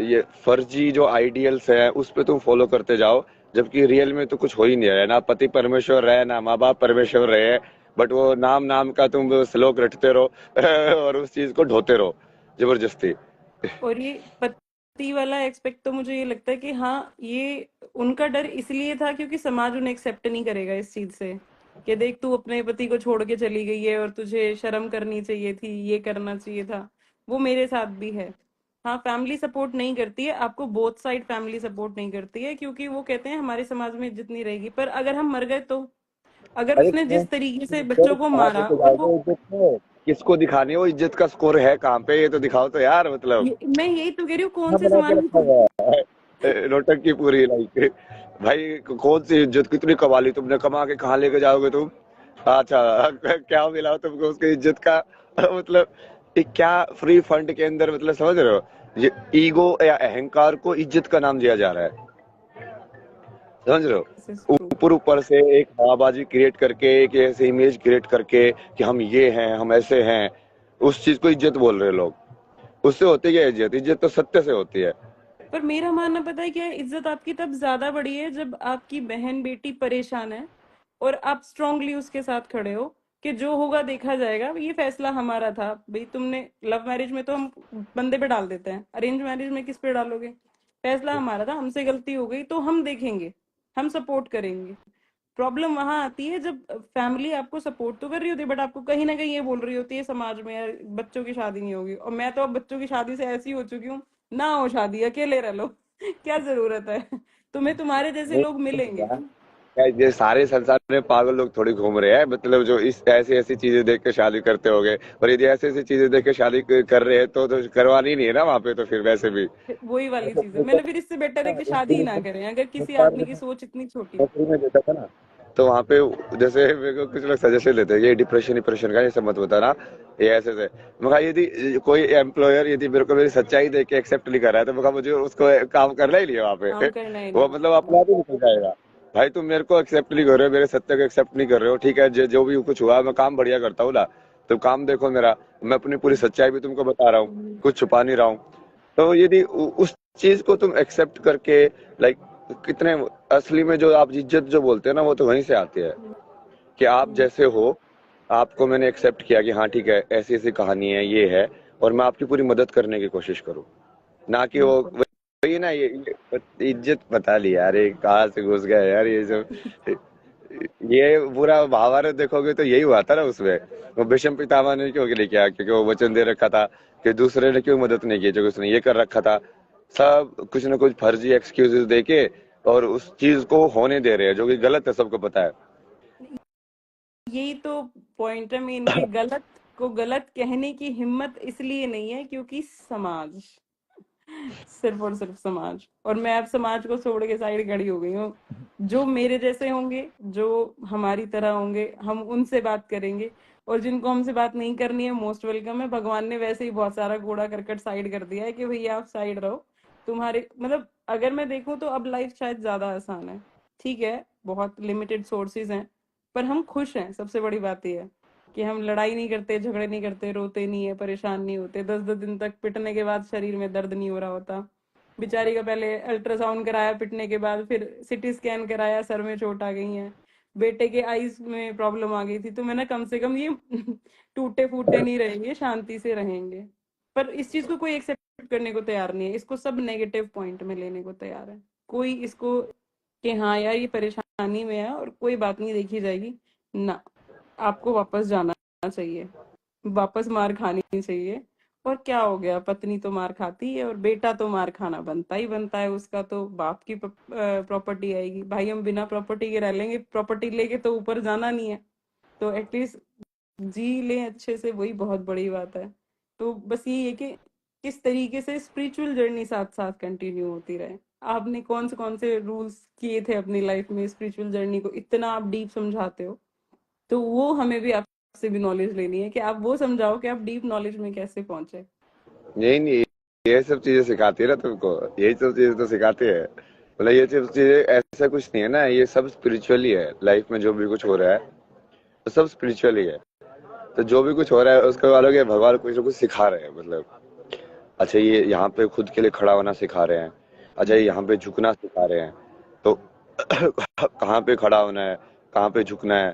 ये फर्जी जो आइडियल्स है उस पे तुम फॉलो करते जाओ, जबकि रियल में तो कुछ हो ही नहीं रहा है। ना पति परमेश्वर रहे, ना माँ बाप परमेश्वर रहे, बट वो नाम नाम का तुम श्लोक रटते रहो और उस चीज को ढोते रहो जबरदस्ती। और ये पति वाला एक्सपेक्ट तो मुझे ये लगता है कि हाँ, ये उनका डर इसलिए था क्योंकि समाज उन्हें एक्सेप्ट नहीं करेगा इस चीज से, कि देख तू अपने पति को छोड़ के चली गई है और तुझे शर्म करनी चाहिए थी, ये करना चाहिए था। वो मेरे साथ भी है। हाँ, फैमिली सपोर्ट नहीं करती है आपको, बोथ साइड फैमिली सपोर्ट नहीं करती है, क्योंकि वो कहते हैं हमारे समाज में इज्जत नहीं रहेगी। पर अगर हम मर गए तो, अगर अरे उसने क्यों जिस तरीके से सर बच्चों को कहाँ मारा लेके और वो, जाओगे इज्जत को? किसको दिखानी है वो इज्जत का स्कोर है कहाँ पे, ये तो दिखाओ तो यार, मतलब मैं यही तो कह रही हूँ, कौन कहाँ से बना समाज के में रखा हुआ है नोटंकी पूरी, लाइक भाई कौन सी इज्जत कितनी कमा ली तुमने, कमा के कहाँ लेके जाओगे तुम? अच्छा क्या मिला तुमको उसकी इज्जत का मतलब ये क्या फ्री फंड के अंदर, मतलब समझ रहे हो, ये ईगो या अहंकार को इज्जत का नाम दिया जा रहा है, समझ रहे हो? This is true. ऊपर ऊपर से एक हवाबाजी क्रिएट करके, एक ऐसे इमेज क्रिएट करके कि हम ये हैं, हम ऐसे हैं, उस चीज को इज्जत बोल रहे हैं लोग। उससे होती क्या इज्जत? इज्जत तो सत्य से होती है। पर मेरा मानना पता है क्या है, इज्जत आपकी तब ज्यादा बड़ी है जब आपकी बहन बेटी परेशान है और आप स्ट्रांगली उसके साथ खड़े हो कि जो होगा देखा जाएगा, ये फैसला हमारा था। भाई तुमने, लव मैरिज में तो हम बंदे पे डाल देते हैं, अरेंज मैरिज में किस पे डालोगे? फैसला हमारा था, हमसे गलती हो गई तो हम देखेंगे, हम सपोर्ट करेंगे। प्रॉब्लम वहां आती है जब फैमिली आपको सपोर्ट तो कर रही होती है, बट आपको कहीं ना कहीं ये बोल रही होती है समाज में, यार बच्चों की शादी नहीं होगी। और मैं तो अब बच्चों की शादी से ऐसी हो चुकी हूँ, ना हो शादी, अकेले रह लो क्या जरूरत है, तुम्हें तुम्हारे जैसे नहीं लोग मिलेंगे। क्या ये सारे संसार में पागल लोग थोड़ी घूम रहे हैं, मतलब जो इस ऐसी ऐसी चीजें देख के शादी करते होंगे, और यदि ऐसी ऐसी चीजें देख के शादी कर रहे हैं तो करवानी नहीं है ना वहां पे, तो फिर वैसे भी वही वाली चीज है, मैंने फिर इससे बेटर है कि शादी ही ना करें, अगर एक किसी बार आदमी की सोच इतनी छोटी। नौकरी में देता था ना, तो वहां पे जैसे मेरे को कुछ लोग सजेशन देते हैं ये डिप्रेशन डिप्रेशन का, ये सब मत बताना, ये ऐसे से। मैं कहा यदि कोई एम्प्लॉयर यदि मेरे को मेरी सच्चाई देख के एक्सेप्ट नहीं कर रहा है तो मैं कहा मुझे उसको काम करना ही नहीं है वहां पे काम करना ही वो नहीं। मतलब अपना आप ही निकल जाएगा। भाई तुम मेरे को एक्सेप्ट नहीं कर रहे हो, मेरे सत्य को एक्सेप्ट नहीं कर रहे हो, ठीक है, जो भी कुछ हुआ मैं काम बढ़िया करता हूँ ना, तो काम देखो मेरा, मैं अपनी पूरी सच्चाई भी तुमको बता रहा हूँ, कुछ छुपा नहीं रहा हूँ। तो यदि उस चीज को तुम एक्सेप्ट करके, लाइक कितने असली में जो आप इज्जत जो बोलते हैं ना वो तो वहीं से आती है कि आप जैसे हो, आपको मैंने एक्सेप्ट किया कि हाँ ठीक है ऐसी ऐसी कहानी है, ये है, और मैं आपकी पूरी मदद करने की कोशिश करूँ, ना कि वो बिल्कुल। वही ना, ये इज्जत बता ली यार, ये कहाँ से घुस गए यार ये जो, ये पूरा महाभारत देखोगे तो यही हुआ था ना उसमें। वो भीष्म पितामह ने क्यों नहीं किया? क्योंकि वो वचन दे रखा था कि दूसरे ने क्यों मदद नहीं की जो उसने ये कर रखा था। सब कुछ ना कुछ फर्जी एक्सक्यूजेस देके और उस चीज को होने दे रहे हैं जो कि गलत है, सबको पता है। यही तो पॉइंट है मेन, कि गलत को गलत कहने की हिम्मत इसलिए नहीं है क्योंकि समाज, सिर्फ और सिर्फ समाज। और मैं अब समाज को छोड़ के साइड खड़ी हो गई हूँ। जो मेरे जैसे होंगे, जो हमारी तरह होंगे, हम उनसे बात करेंगे। और जिनको हमसे बात नहीं करनी है, मोस्ट वेलकम है। भगवान ने वैसे ही बहुत सारा कूड़ा करकट साइड कर दिया है कि भैया आप साइड रहो। तुम्हारे मतलब, अगर मैं देखूं तो अब लाइफ शायद ज्यादा आसान है। ठीक है, बहुत लिमिटेड सोर्सेज हैं, पर हम खुश हैं। सबसे बड़ी बात यह है कि हम लड़ाई नहीं करते, झगड़े नहीं करते, रोते नहीं है, परेशान नहीं होते, 10-10 दिन तक पिटने के बाद शरीर में दर्द नहीं हो रहा होता। बेचारी का पहले अल्ट्रासाउंड कराया पिटने के बाद, फिर सिटी स्कैन कराया, सर में चोट आ गई है, बेटे के आईज में प्रॉब्लम आ गई थी। तो मैंने कम से कम ये टूटे फूटे नहीं रहेंगे, शांति से रहेंगे। पर इस चीज को कोई एक्सेप्ट करने को तैयार नहीं है, इसको सब नेगेटिव पॉइंट में लेने को तैयार है। कोई इसको कि हाँ यार ये परेशानी में है और कोई बात नहीं, देखी जाएगी ना। आपको वापस जाना चाहिए, वापस मार खानी चाहिए। और क्या हो गया, पत्नी तो मार खाती है और बेटा तो मार खाना बनता ही बनता है, उसका तो बाप की प्रॉपर्टी आएगी। भाई हम बिना प्रॉपर्टी के रह लेंगे, प्रॉपर्टी लेके तो ऊपर जाना नहीं है। तो एटलीस्ट जी लें अच्छे से, वही बहुत बड़ी बात है। तो बस यही है कि किस तरीके से स्पिरिचुअल जर्नी साथ साथ कंटिन्यू होती रहे। आपने कौन से रूल्स किए थे अपनी लाइफ में, स्पिरिचुअल जर्नी को इतना आप डीप समझाते हो, तो वो हमें भी आपसे भी नॉलेज लेनी है कि आप वो समझाओ कि आप डीप नॉलेज में कैसे पहुंचे। यही नहीं, ये सब चीजें सिखाती है ना तुमको, यही सब चीजें तो सिखाती है, मतलब ये सब चीजें ऐसा कुछ नहीं है ना, ये सब स्पिरिचुअली है। लाइफ में जो भी कुछ हो रहा है तो सब स्पिरिचुअली है। तो जो भी कुछ हो रहा है उसके वालों के भगवान कुछ ना कुछ सिखा रहे हैं, मतलब अच्छा ये यहाँ पे खुद के लिए खड़ा होना सिखा रहे हैं, अच्छा ये यहाँ पे झुकना सिखा रहे हैं, तो कहाँ पे खड़ा होना है, कहाँ पे झुकना है।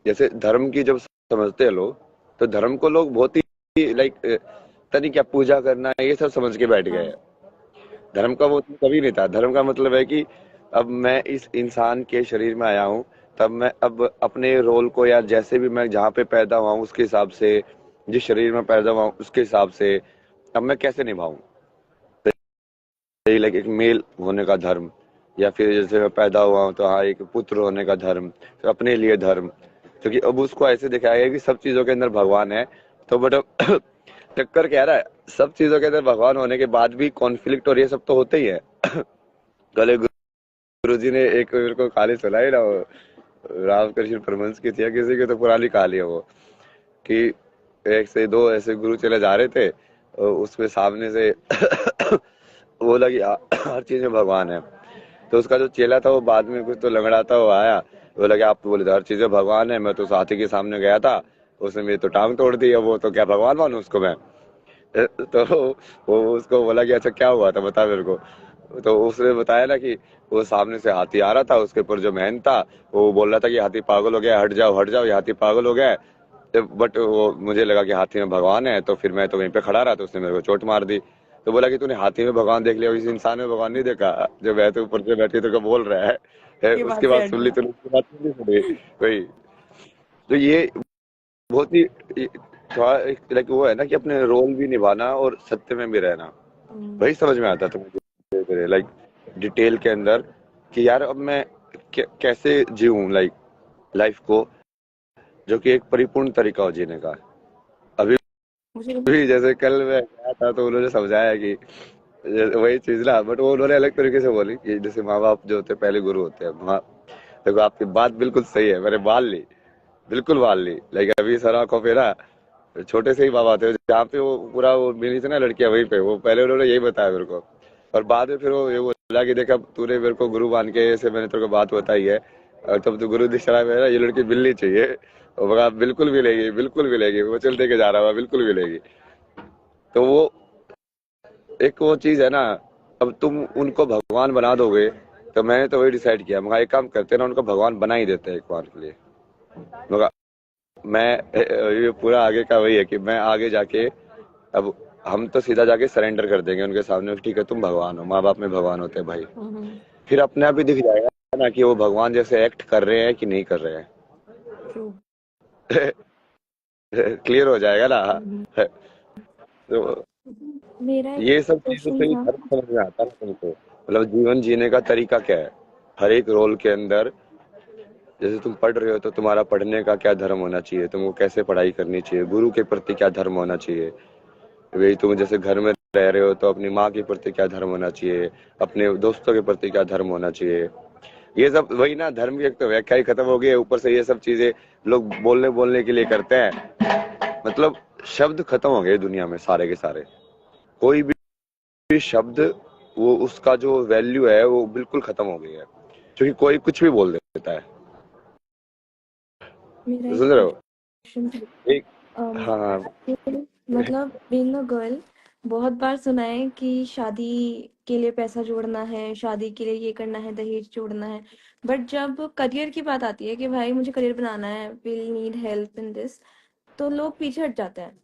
जैसे धर्म की जब समझते हैं लोग, तो धर्म को लोग बहुत ही लाइक पता नहीं क्या पूजा करना है ये सब समझ के बैठ गए हाँ हैं। धर्म का वो मतलब कभी नहीं था। धर्म का मतलब है कि अब मैं इस इंसान के शरीर में आया हूँ, तब मैं अब अपने रोल को, या जैसे भी मैं जहाँ पे पैदा हुआ हूँ उसके हिसाब से, जिस शरीर में पैदा हुआ हूँ उसके हिसाब से अब मैं कैसे निभाऊं। लाइक एक मेल होने का धर्म, या फिर जैसे मैं पैदा हुआ हूँ तो हाँ एक पुत्र होने का धर्म, तो अपने लिए धर्म। क्योंकि अब उसको ऐसे दिखाया गया कि सब चीजों के अंदर भगवान है, तो बट टक्कर कह रहा है सब चीजों के अंदर भगवान होने के बाद भी कॉन्फ्लिक्ट और ये सब तो होते ही है। कल गुरु जी ने एक मेरे को कहानी सुनाई ना, वो रामकृष्ण परमहंस की थी या किसी की, तो पुरानी कहानी है वो, कि एक से दो ऐसे गुरु चले जा रहे थे और उसमें सामने से बोला कि हर चीज में भगवान है। तो उसका जो चेला था वो बाद में कुछ तो लंगड़ाता हुआ आया, बोला कि आप तो बोले थे हर चीज में भगवान है, मैं तो उस हाथी के सामने गया था, उसने मेरी तो टांग तोड़ दी है, वो तो क्या भगवान मानूं उसको मैं। तो वो उसको बोला कि अच्छा क्या हुआ था बता मेरे को। तो उसने बताया ना कि वो सामने से हाथी आ रहा था, उसके ऊपर जो महंत था वो बोल रहा था कि हाथी पागल हो गया, हट जाओ ये हाथी पागल हो गया है। बट वो मुझे लगा कि हाथी में भगवान है, तो फिर मैं तो वहीं पे खड़ा रहा, तो उसने मेरे को चोट मार दी। तो बोला कि तूने हाथी में भगवान देख लिया, इस इंसान में भगवान नहीं देखा जो वैसे ऊपर से बैठी तो बोल रहा है। ये उसके बात से बाद हट सुन ली गया। तूने, उसकी बात नहीं सुनी वही। तो ये बहुत ही थोड़ा लाइक वो है ना कि अपने रोल भी निभाना और सत्य में भी रहना, हम्म, वही समझ में आता था मुझे लाइक डिटेल के अंदर, कि यार अब मैं कैसे जीऊं लाइक लाइफ को, जो कि एक परिपूर्ण तरीका हो जीने का। अभी मुझे भी जैसे कल मैं गया था तो उन्होंने समझाया कि वही चीज ना, बट वो उन्होंने अलग तरीके से बोली कि जैसे माँ बाप जो होते हैं पहले गुरु होते हैं। हाँ देखो आपकी बात बिल्कुल सही है, मैंने बाल ली, बिल्कुल बाल ली। लाइक अभी सर आंखों पे ना छोटे से ही बाबा थे, जहाँ पे वो पूरा वो मिली थी ना लड़कियां, वहीं पे वो पहले उन्होंने यही बताया मेरे को। और बाद में फिर वो ये बोला कि देखा तूने मेरे को गुरु मान के ऐसे मैंने तेरे को बात बताई है, और तब तो गुरु दिशा में है ना ये लड़की मिलनी चाहिए। और बोला बिल्कुल मिलेगी, बिल्कुल मिलेगी, वो चल के जा रहा हुआ बिल्कुल मिलेगी। तो वो एक वो चीज है ना, अब तुम उनको भगवान बना दोगे, तो मैंने तो वही डिसाइड किया, मगर एक काम करते हैं ना उनको भगवान बना ही देते हैं एक बार के लिए। मगर मैं ये पूरा आगे का वही है कि मैं आगे जाके अब हम तो सीधा जाके सरेंडर कर देंगे उनके सामने, ठीक है तुम भगवान हो, माँ बाप में भगवान होते हैं भाई। हम्म, फिर अपने आप ही दिख जाएगा ना कि वो भगवान जैसे एक्ट कर रहे हैं कि नहीं कर रहे ट्रू। हैं। क्लियर हो जाएगा ना। हम्म, तो मेरा एक ये सब चीजों क्वेश्चन से ही था। फर्क समझ में आता है तुमको, मतलब जीवन जीने का तरीका क्या है हर एक रोल के अंदर। जैसे तुम पढ़ रहे हो तो तुम्हारा पढ़ने का क्या धर्म होना चाहिए, तुमको कैसे पढ़ाई करनी चाहिए, गुरु के प्रति क्या धर्म होना चाहिए। वही तुम जैसे घर में रह रहे हो तो अपनी माँ के प्रति क्या धर्म होना चाहिए, अपने दोस्तों के प्रति क्या धर्म होना चाहिए। ये सब वही ना, धर्म की एक तो व्याख्या ही खत्म हो गई है, ऊपर से ये सब चीजें लोग बोलने बोलने के लिए करते हैं। मतलब शब्द खत्म हो गए दुनिया में सारे के सारे। कोई भी शब्द वो उसका जो वैल्यू है वो बिल्कुल खत्म हो गई है, क्योंकि कोई कुछ भी बोल देता है। मेरा एक समझ रहे हो। क्वेश्चन था। एक हाँ आपने मतलब बीइंग अ गर्ल बहुत बार सुना है कि शादी के लिए पैसा जोड़ना है, शादी के लिए ये करना है, दहेज जोड़ना है। बट जब करियर की बात आती है कि भाई मुझे करियर बनाना है, will need help in this, तो लोग पीछे हट जाते हैं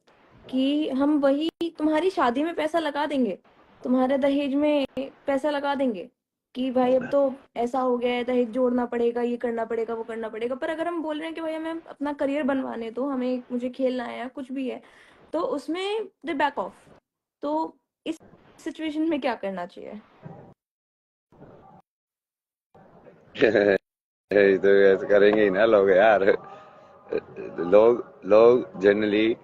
कि हम वही तुम्हारी शादी में पैसा लगा देंगे, तुम्हारे दहेज में पैसा लगा देंगे, कि भाई अब तो ऐसा हो गया है, दहेज जोड़ना पड़ेगा, ये करना पड़ेगा, वो करना पड़ेगा। पर अगर हम बोल रहे हैं कि भाई हमें अपना करियर बनवाने दो, हमें मुझे खेलना है या कुछ भी है, तो उसमें दे बैक ऑफ। तो इस सिचुएशन में क्या करना चाहिए? ये तो ऐसे करेंगे ही ना लोग यार। लोग लोग जनरली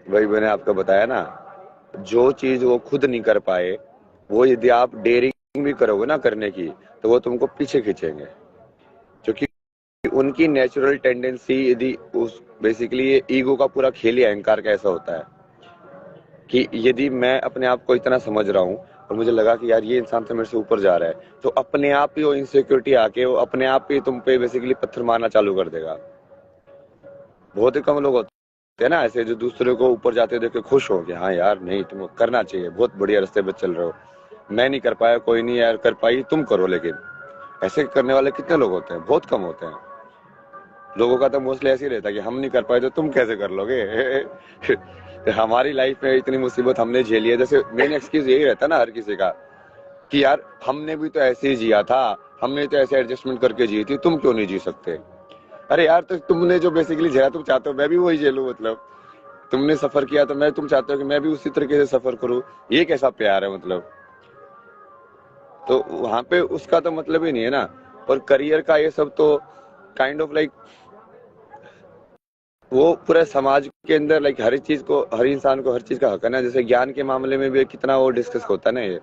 वही मैंने आपको बताया ना, जो चीज वो खुद नहीं कर पाए वो यदि आप डेयरिंग भी करोगे ना करने की, तो वो तुमको पीछे खींचेंगे। क्योंकि उनकी नेचुरल टेंडेंसी यदि उस बेसिकली ये ईगो का पूरा खेल ही अहंकार का ऐसा होता है कि यदि मैं अपने आप को इतना समझ रहा हूँ और मुझे लगा कि यार ये इंसान तो मेरे से ऊपर जा रहा है, तो अपने आप ही वो इनसिक्योरिटी आके वो अपने आप ही तुम पे बेसिकली पत्थर मारना चालू कर देगा। बहुत ही कम लोग होते हैं ना ऐसे जो दूसरे को ऊपर जाते देख के खुश हो गया, हाँ यार नहीं तुम करना चाहिए, बहुत बढ़िया रास्ते पे चल रहे हो, मैं नहीं कर पाया, कोई नहीं यार कर पाई तुम करो। लेकिन ऐसे करने वाले कितने लोग होते हैं? बहुत कम होते हैं। लोगों का तो मोस्टली ऐसे ही रहता है कि हम नहीं कर पाए तो तुम कैसे कर लोगे। हमारी लाइफ में इतनी मुसीबत हमने झेली है, जैसे मेन एक्सक्यूज यही रहता है ना हर किसी का कि यार हमने भी तो ऐसे ही जिया था, हमने तो ऐसे एडजस्टमेंट करके जी थी, तुम क्यों नहीं जी सकते? अरे यार तो तुमने जो बेसिकली झेला तुम चाहते हो मैं भी वही झेलूं, मतलब तुमने सफर किया तो मैं, तुम चाहते हो कि मैं भी उसी तरीके से सफर करूं, ये कैसा प्यार है मतलब? तो वहां पे उसका तो मतलब ही नहीं है ना। और करियर का ये सब तो काइंड ऑफ लाइक वो पूरे समाज के अंदर लाइक हर चीज को, हर इंसान को हर चीज का हक है ना। जैसे ज्ञान के मामले में भी कितना वो डिस्कस होता है ना ये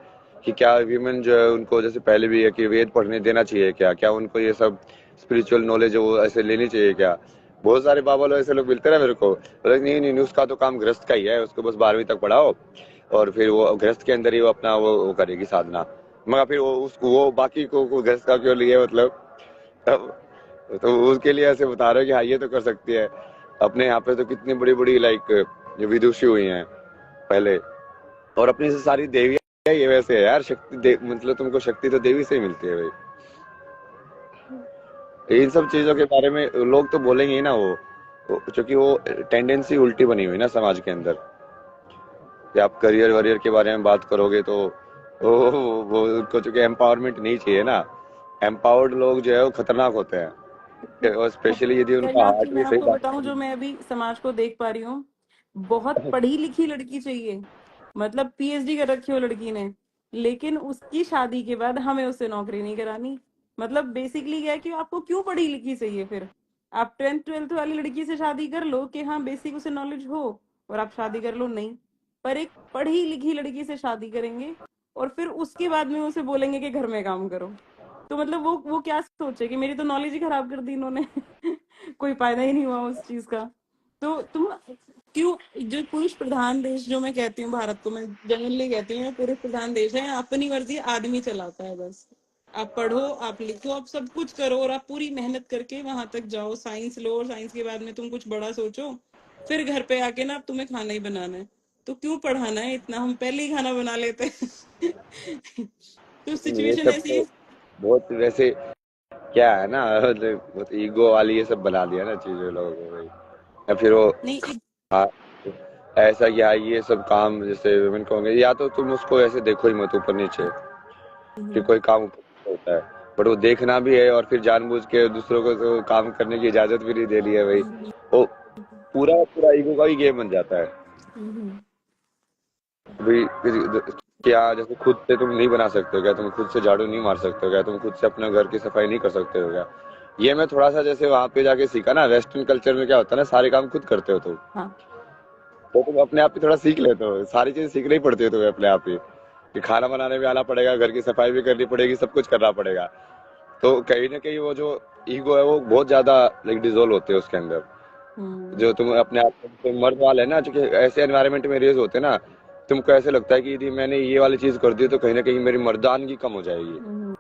कि क्या वीमेन जो है उनको, जैसे पहले भी है कि वेद पढ़ने देना चाहिए क्या, क्या उनको ये सब स्पिरिचुअल नॉलेज है वो ऐसे लेनी चाहिए क्या? बहुत सारे बाबा लोग ऐसे लोग मिलते हैं ना मेरे को, बोले नहीं नहीं नहीं, उसका तो काम गृहस्थ का ही है, उसको बस 12वीं तक पढ़ाओ और फिर वो गृहस्थ के अंदर ही वो अपना वो करेगी साधना। मगर फिर वो उसको वो बाकी को गृहस्थ का क्यों लिए मतलब? तो उसके लिए ऐसे बता रहे हो कि हाँ ये तो कर सकती है। अपने यहाँ पे तो कितनी बड़ी बड़ी लाइक जो विदुषी हुई हैं पहले, और अपनी से सारी देवियां ये वैसे है यार, मतलब तुमको शक्ति तो देवी से ही मिलती है भाई। इन सब चीजों के बारे में लोग तो बोलेंगे ही ना, क्योंकि वो टेंडेंसी उल्टी बनी हुई ना समाज के अंदर कि आप करियर वरियर के बारे में बात करोगे तो वो उनको चूंकि एम्पावरमेंट नहीं चाहिए ना। एम्पावर्ड लोग जो है वो खतरनाक होते हैं, और स्पेशली यदि उनका करियर की हार्ट मैं भी सही आपको बताऊं, बात। जो मैं अभी समाज को देख पा रही हूँ, बहुत पढ़ी लिखी लड़की चाहिए, मतलब पीएचडी कर रखी हो लड़की ने, लेकिन उसकी शादी के बाद हमें उससे नौकरी नहीं करानी। मतलब बेसिकली क्या है कि आपको क्यों पढ़ी लिखी चाहिए फिर? आप 10th 12th वाली लड़की से शादी कर लो कि हाँ बेसिक उसे नॉलेज हो, और आप शादी कर लो, नहीं। पर एक पढ़ी लिखी लड़की से शादी करेंगे और फिर उसके बाद में उसे बोलेंगे कि घर में काम करो। तो मतलब वो क्या सोचे कि मेरी तो नॉलेज ही खराब कर दी इन्होंने। कोई फायदा ही नहीं हुआ उस चीज का। तो तुम क्यों, जो पुरुष प्रधान देश जो मैं कहती हूँ, भारत को मैं जनरली कहती हूँ पुरुष प्रधान देश है, अपनी मर्जी आदमी चलाता है बस। आप पढ़ो, आप लिखो, आप सब कुछ करो, और आप पूरी मेहनत करके वहां तक जाओ, साइंस लो, और साइंस के बाद में तुम कुछ बड़ा सोचो, फिर घर पे आके ना तुम्हें खाना ही बनाना है। तो क्यों पढ़ाना है इतना, हम पहले ही खाना बना लेते हैं। तो ये सिचुएशन सब ऐसी तो है। बहुत वैसे क्या है ना, मतलब बहुत ईगो वाली ये सब बना दिया ना चीजें लोगों को भाई। या फिर वो नहीं एक, हाँ, ऐसा कि हाँ ये सब काम जैसे वुमेन को होंगे, या तो तुम उसको ऐसे देखो ही मत ऊपर नीचे कि हम्म, कोई काम ऊपर नीचे होता है, बट वो देखना भी है और फिर जानबूझ के दूसरों को तो काम करने की इजाजत भी नहीं देनी है भाई। हम्म, वो पूरा पूरा ईगो का ही गेम बन जाता है हम्म, भाई। क्या जैसे खुद से तुम नहीं बना सकते हो क्या? तुम खुद से झाड़ू नहीं मार सकते हो क्या? तुम खुद से अपने घर की सफाई नहीं कर सकते हो क्या? ये मैं थोड़ा सा जैसे वहां पे जाके सीखा ना, वेस्टर्न कल्चर में क्या होता है ना, सारे काम खुद करते हो तुम, हाँ, तो तुम अपने आप ही थोड़ा सीख लेते हो, सारी चीजें सीखनी ही पड़ती है तुम्हें अपने आप ही कि खाना बनाने भी आना पड़ेगा, घर की सफाई भी करनी पड़ेगी, सब कुछ करना पड़ेगा। तो कहीं ना कहीं वो जो ईगो है वो बहुत ज्यादा लाइक डिजोल्व होते हैं उसके अंदर। हम्म, जो तुम अपने आप तुम मर्द वाले है ना, क्योंकि ऐसे एनवायरनमेंट में रेज होते हैं ना, तुमको ऐसे लगता है कि यदि मैंने ये वाली चीज कर दी तो कहीं ना कहीं मेरी मर्दानगी कम हो जाएगी। हम्म,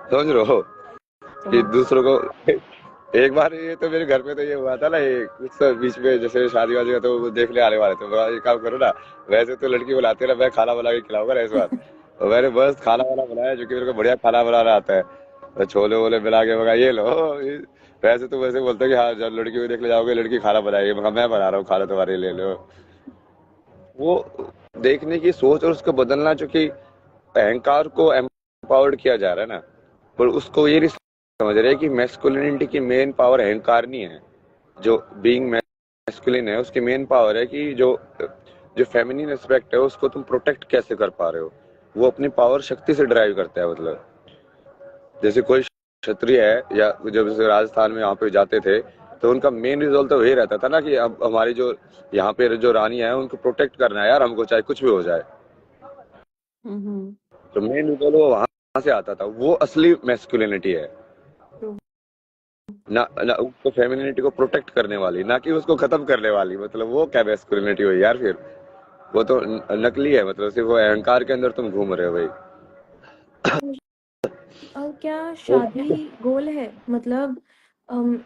समझ रहे हो कि समझ। दूसरों को एक बार ये तो मेरे घर पे तो ये हुआ था ना, ये कुछ तो बीच में जैसे शादी वादी का तो वो देखने आने वाले थे, बोला, ये काम करो ना, वैसे तो लड़की बुलाते हैं ना, मैं खाना बना के खिलाऊंगा ना इस बार। तो मैंने बस खाना वाना बनाया, जो कि मेरे को बढ़िया खाना बनाना आता है, तो छोले वोले मिला के मगा ये लो। वैसे तो वैसे बोलते हैं कि हाँ जब लड़की को देखने जाओगे लड़की खाना बनाएगी, मगर मैं बना रहा हूँ खाना, तुम्हारे लिए ले लो। वो देखने की सोच और उसको बदलना, जो कि अहंकार को एम्पावर्ड किया जा रहा है ना, पर उसको ये नहीं समझ रहे कि मैस्कुलिनिटी की मेन पावर अहंकार नहीं है। जो बीइंग मैस्कुलिन है उसकी मेन पावर है कि जो जो फेमिनिन एस्पेक्ट है उसको तुम प्रोटेक्ट कैसे कर पा रहे हो। वो अपनी पावर शक्ति से ड्राइव करता है, मतलब जैसे कोई क्षत्रिय है या जब जैसे राजस्थान में यहाँ पे जाते थे, तो उनका मेन रिजोल्व तो वही रहता था ना कि अब हमारी जो यहाँ पे जो रानी है उनको प्रोटेक्ट करना है यार, हमको चाहे कुछ भी हो जाए। हम्म, तो मेन रिजोल्व वहां से आता था, वो असली मैस्कुलिनिटी है तो ना उसको फेमिनिटी को प्रोटेक्ट करने वाली, ना कि उसको खत्म करने वाली। मतलब वो क्या मैस्कुलिनिटी हुई यार फिर? वो तो नकली है, मतलब सिर्फ वो अहंकार के अंदर तुम घूम रहे हो भाई। और क्या वो शादी गोल है? मतलब हम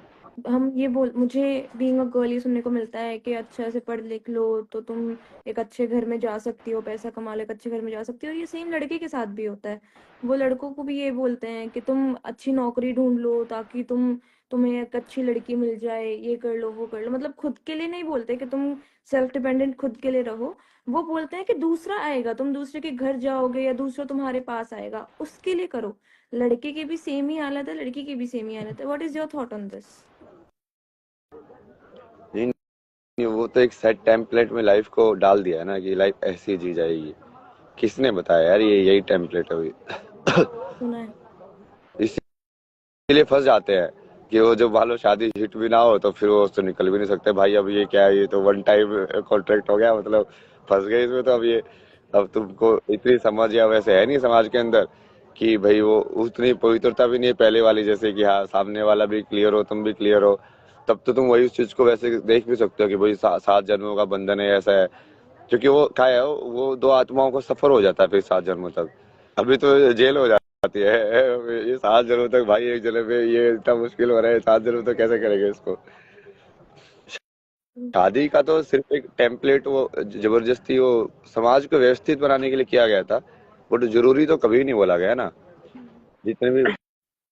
हम ये बोल मुझे बीइंग अ गर्ल ये सुनने को मिलता है कि अच्छे से पढ़ लिख लो तो तुम एक अच्छे घर में जा सकती हो, पैसा कमा लो एक अच्छे घर में जा सकती हो। और ये सेम लड़के के साथ भी होता है। वो लड़कों को भी ये बोलते हैं कि तुम अच्छी नौकरी ढूंढ लो ताकि तुम्हें एक अच्छी लड़की मिल जाए, ये कर लो वो कर लो। मतलब खुद के लिए नहीं बोलते कि तुम सेल्फ डिपेंडेंट खुद के लिए रहो। वो बोलते हैं कि दूसरा आएगा, तुम दूसरे के घर जाओगे या दूसरा तुम्हारे पास आएगा, उसके लिए करो। लड़के की भी सेम ही हालत है, लड़की की भी सेम ही हालत है। What is your thought on this? नहीं, नहीं, वो तो एक सेट टेम्पलेट में लाइफ को डाल दिया है ना कि लाइफ ऐसी जी जाएगी। किसने बताया यार ये यही टेम्पलेट है अभी? सुना है। इसीलिए फंस जाते हैं कि वो जब मान लो शादी हिट भी ना हो तो फिर वो उससे निकल भी नहीं सकते। भाई अब ये क्या है, ये तो वन टाइम कॉन्ट्रैक्ट हो गया, मतलब फंस गए इसमें। तो अब ये, अब तुमको इतनी समझ या वैसे है नहीं समाज के अंदर कि भाई वो उतनी पवित्रता भी नहीं है पहले वाली, जैसे कि हाँ सामने वाला भी क्लियर हो तुम भी क्लियर हो। तब तो तुम वही उस चीज को वैसे देख भी सकते हो कि भाई 7 जन्मों का बंधन है, ऐसा है। क्योंकि वो क्या है, वो दो आत्माओं को सफर हो जाता है फिर 7 जन्मों तक। अभी तो जेल हो जाती है। ये 7 जन्मों तक भाई, एक जन्म में ये इतना मुश्किल हो रहा है, 7 जन्म तक कैसे करेंगे इसको? शादी का तो सिर्फ एक टेम्पलेट, वो जबरदस्ती वो समाज को व्यवस्थित बनाने के लिए किया गया था। बट जरूरी तो कभी नहीं बोला गया ना। जितने भी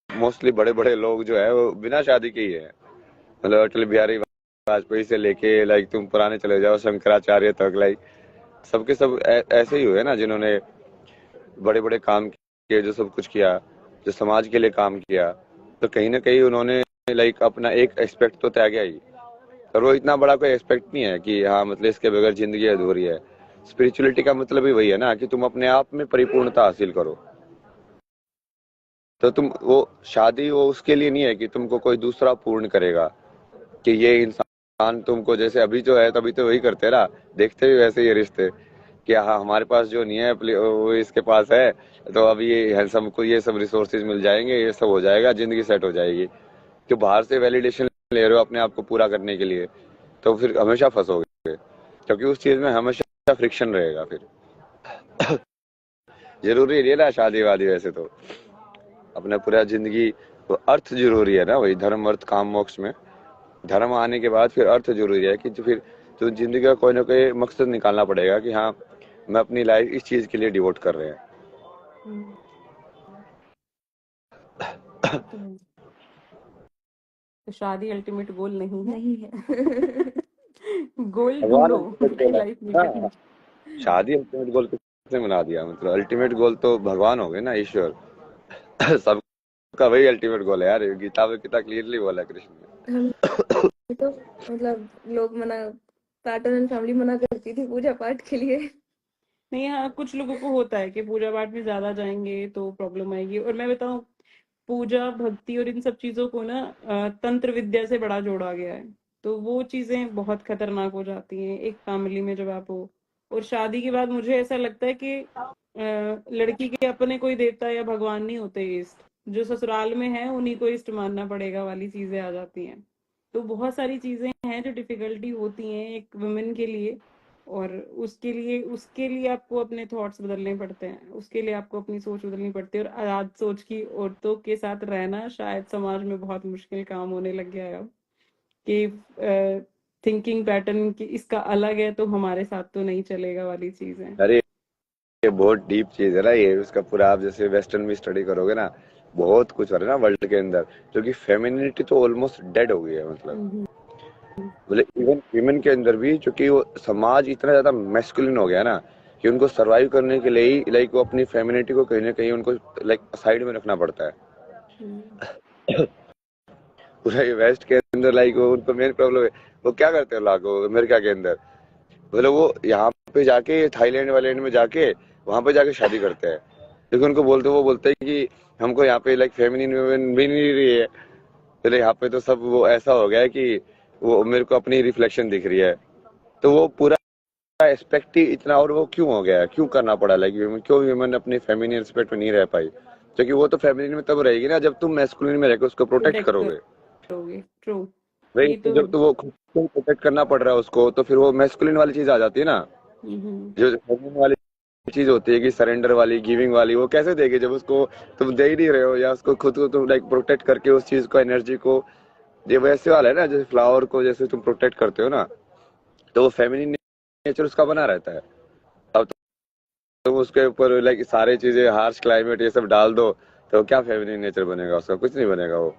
मोस्टली बड़े बड़े लोग जो है वो बिना शादी के ही है। मतलब अटल बिहारी वाजपेयी से लेके लाइक तुम पुराने चले जाओ शंकराचार्य तक, लाइक सबके सब ऐसे ही हुए ना, जिन्होंने बड़े बड़े काम किए, जो सब कुछ किया, जो समाज के लिए काम किया। तो कहीं ना कहीं उन्होंने लाइक अपना एक एस्पेक्ट तो त्यागा ही। और वो इतना बड़ा कोई एस्पेक्ट नहीं है कि हाँ मतलब इसके बगैर जिंदगी अधूरी है। स्पिरिचुअलिटी का मतलब ही वही है ना कि तुम अपने आप में परिपूर्णता हासिल करो। तो तुम वो शादी वो उसके लिए नहीं है कि तुमको कोई दूसरा पूर्ण करेगा, कि ये इंसान तुमको जैसे अभी जो है तभी तो वही करते ना, देखते भी वैसे ही रिश्ते कि हाँ हमारे पास जो नहीं है वो इसके पास है, तो अब ये हैंडसम को ये सब रिसोर्सेज मिल जाएंगे, ये सब हो जाएगा, जिंदगी सेट हो जाएगी। कि बाहर से वैलिडेशन ले रहे हो अपने आप को पूरा करने के लिए, तो फिर हमेशा फंसोगे, क्योंकि उस चीज में हमेशा फ्रिक्शन रहेगा फिर। जरूरी नहीं है ना शादी वादी, वैसे तो अपना पूरा जिंदगी, तो अर्थ जरूरी है ना, वही धर्म अर्थ काम मोक्ष में धर्म आने के बाद फिर अर्थ जरूरी है कि फिर तो जिंदगी का कोई ना कोई मकसद निकालना पड़ेगा कि हाँ मैं अपनी लाइफ इस चीज के लिए डिवोट कर रहे हैं। हम्म, तो है। तो शादी अल्टीमेट गोल नहीं है। नहीं है। गोल भगवान ढूंढो अल्टीमेट कि गोल है लाइफ में ना। करना। शादी अल्टीमेट गोल किसने बना दिया? मतलब अल्टीमेट गोल तो भगवान हो गए ना, ईश्वर। सबका वही अल्टीमेट गोल है यार, गीता में कितना क्लियरली बोला है कृष्ण ने। हम तो मतलब लोग मना पैटर्न एंड फैमिली मना करती थी पूजा पाठ के लिए। नहीं, हाँ कुछ लोगों को होता है कि पूजा पाठ में ज्यादा जाएंगे तो प्रॉब्लम आएगी। और मैं बताऊं, पूजा भक्ति और इन सब चीजों को ना तंत्र विद्या से बड़ा जोड़ा गया है। तो वो चीजें बहुत खतरनाक हो जाती हैं एक फैमिली में जब आप हो। और शादी के बाद मुझे ऐसा लगता है कि लड़की के अपने कोई देवता या भगवान नहीं होते इष्ट, जो ससुराल में है उन्हीं को इष्ट मानना पड़ेगा वाली चीजें आ जाती हैं। तो बहुत सारी चीजें हैं जो डिफिकल्टी होती हैं एक वुमेन के लिए। और उसके लिए आपको अपने थॉट्स बदलने पड़ते हैं, उसके लिए आपको अपनी सोच बदलनी पड़ती है। और आजाद सोच की औरतों के साथ रहना शायद समाज में बहुत मुश्किल काम होने लग गया है अब। कि थिंकिंग पैटर्न की इसका अलग है तो हमारे साथ तो नहीं चलेगा वाली चीज है। अरे ये बहुत डीप चीज है ना, ये उसका पूरा आप जैसे वेस्टर्न में स्टडी करोगे ना, बहुत कुछ हो रहा है ना वर्ल्ड के अंदर। क्योंकि फेमिनिटी तो ऑलमोस्ट डेड हो गई है, हम्म, मतलब इवन विमेन के अंदर भी, क्योंकि वो समाज इतना ज्यादा मैस्कुलिन हो गया ना कि उनको सरवाइव करने के लिए ही लाइक वो अपनी फेमिनिटी को कहीं ना कहीं उनको लाइक साइड में रखना पड़ता है। हम्म, पूरा ये वेस्ट के अंदर लाइक वो उनको मेन प्रॉब्लम है। वो क्या करते हैं लोग अमेरिका के अंदर, मतलब वो यहाँ पे जाके थाईलैंड वाईलैंड में जाके वहां पे जाके शादी करते हैं। लेकिन उनको बोलते, वो बोलते हैं कि हमको यहाँ पे लाइक फेमिनिन वुमेन मिल नहीं रही है। तो यहाँ पे तो सब वो ऐसा हो गया है कि वो मेरे को अपनी रिफ्लेक्शन दिख रही है। तो वो पूरा एस्पेक्ट ही इतना, और वो क्यों हो गया है, क्यों करना पड़ा, लाइक क्यों ह्यूमन अपने फेमिनिन एस्पेक्ट में नहीं रह पाई? क्योंकि वो तो फेमिनिन में तब रहेगी ना जब तुम मैस्कुलिन में रहकर उसको प्रोटेक्ट प्रोटेक्ट करोगे। करोगे, ट्रू। भाई ये तो जब तो वो खुद को प्रोटेक्ट करना पड़ रहा है उसको, तो फिर वो मैस्कुलिन वाली चीज आ जाती है ना। जो फेमिनिन वाली चीज होती है कि सरेंडर वाली, गिविंग वाली, वो कैसे देगी जब उसको तुम दे ही नहीं रहे हो, या उसको खुद को तुम लाइक प्रोटेक्ट करके उस चीज को, एनर्जी को, ये वैसे वाला है ना, जैसे फ्लावर को जैसे तुम प्रोटेक्ट करते हो ना, तो वो फेमिनिन नेचर उसका बना रहता है। अब तुम उसके ऊपर लाइक सारे चीजें, हार्श क्लाइमेट ये सब डाल दो, तो क्या फेमिनिन नेचर बनेगा उसका? कुछ नहीं बनेगा वो।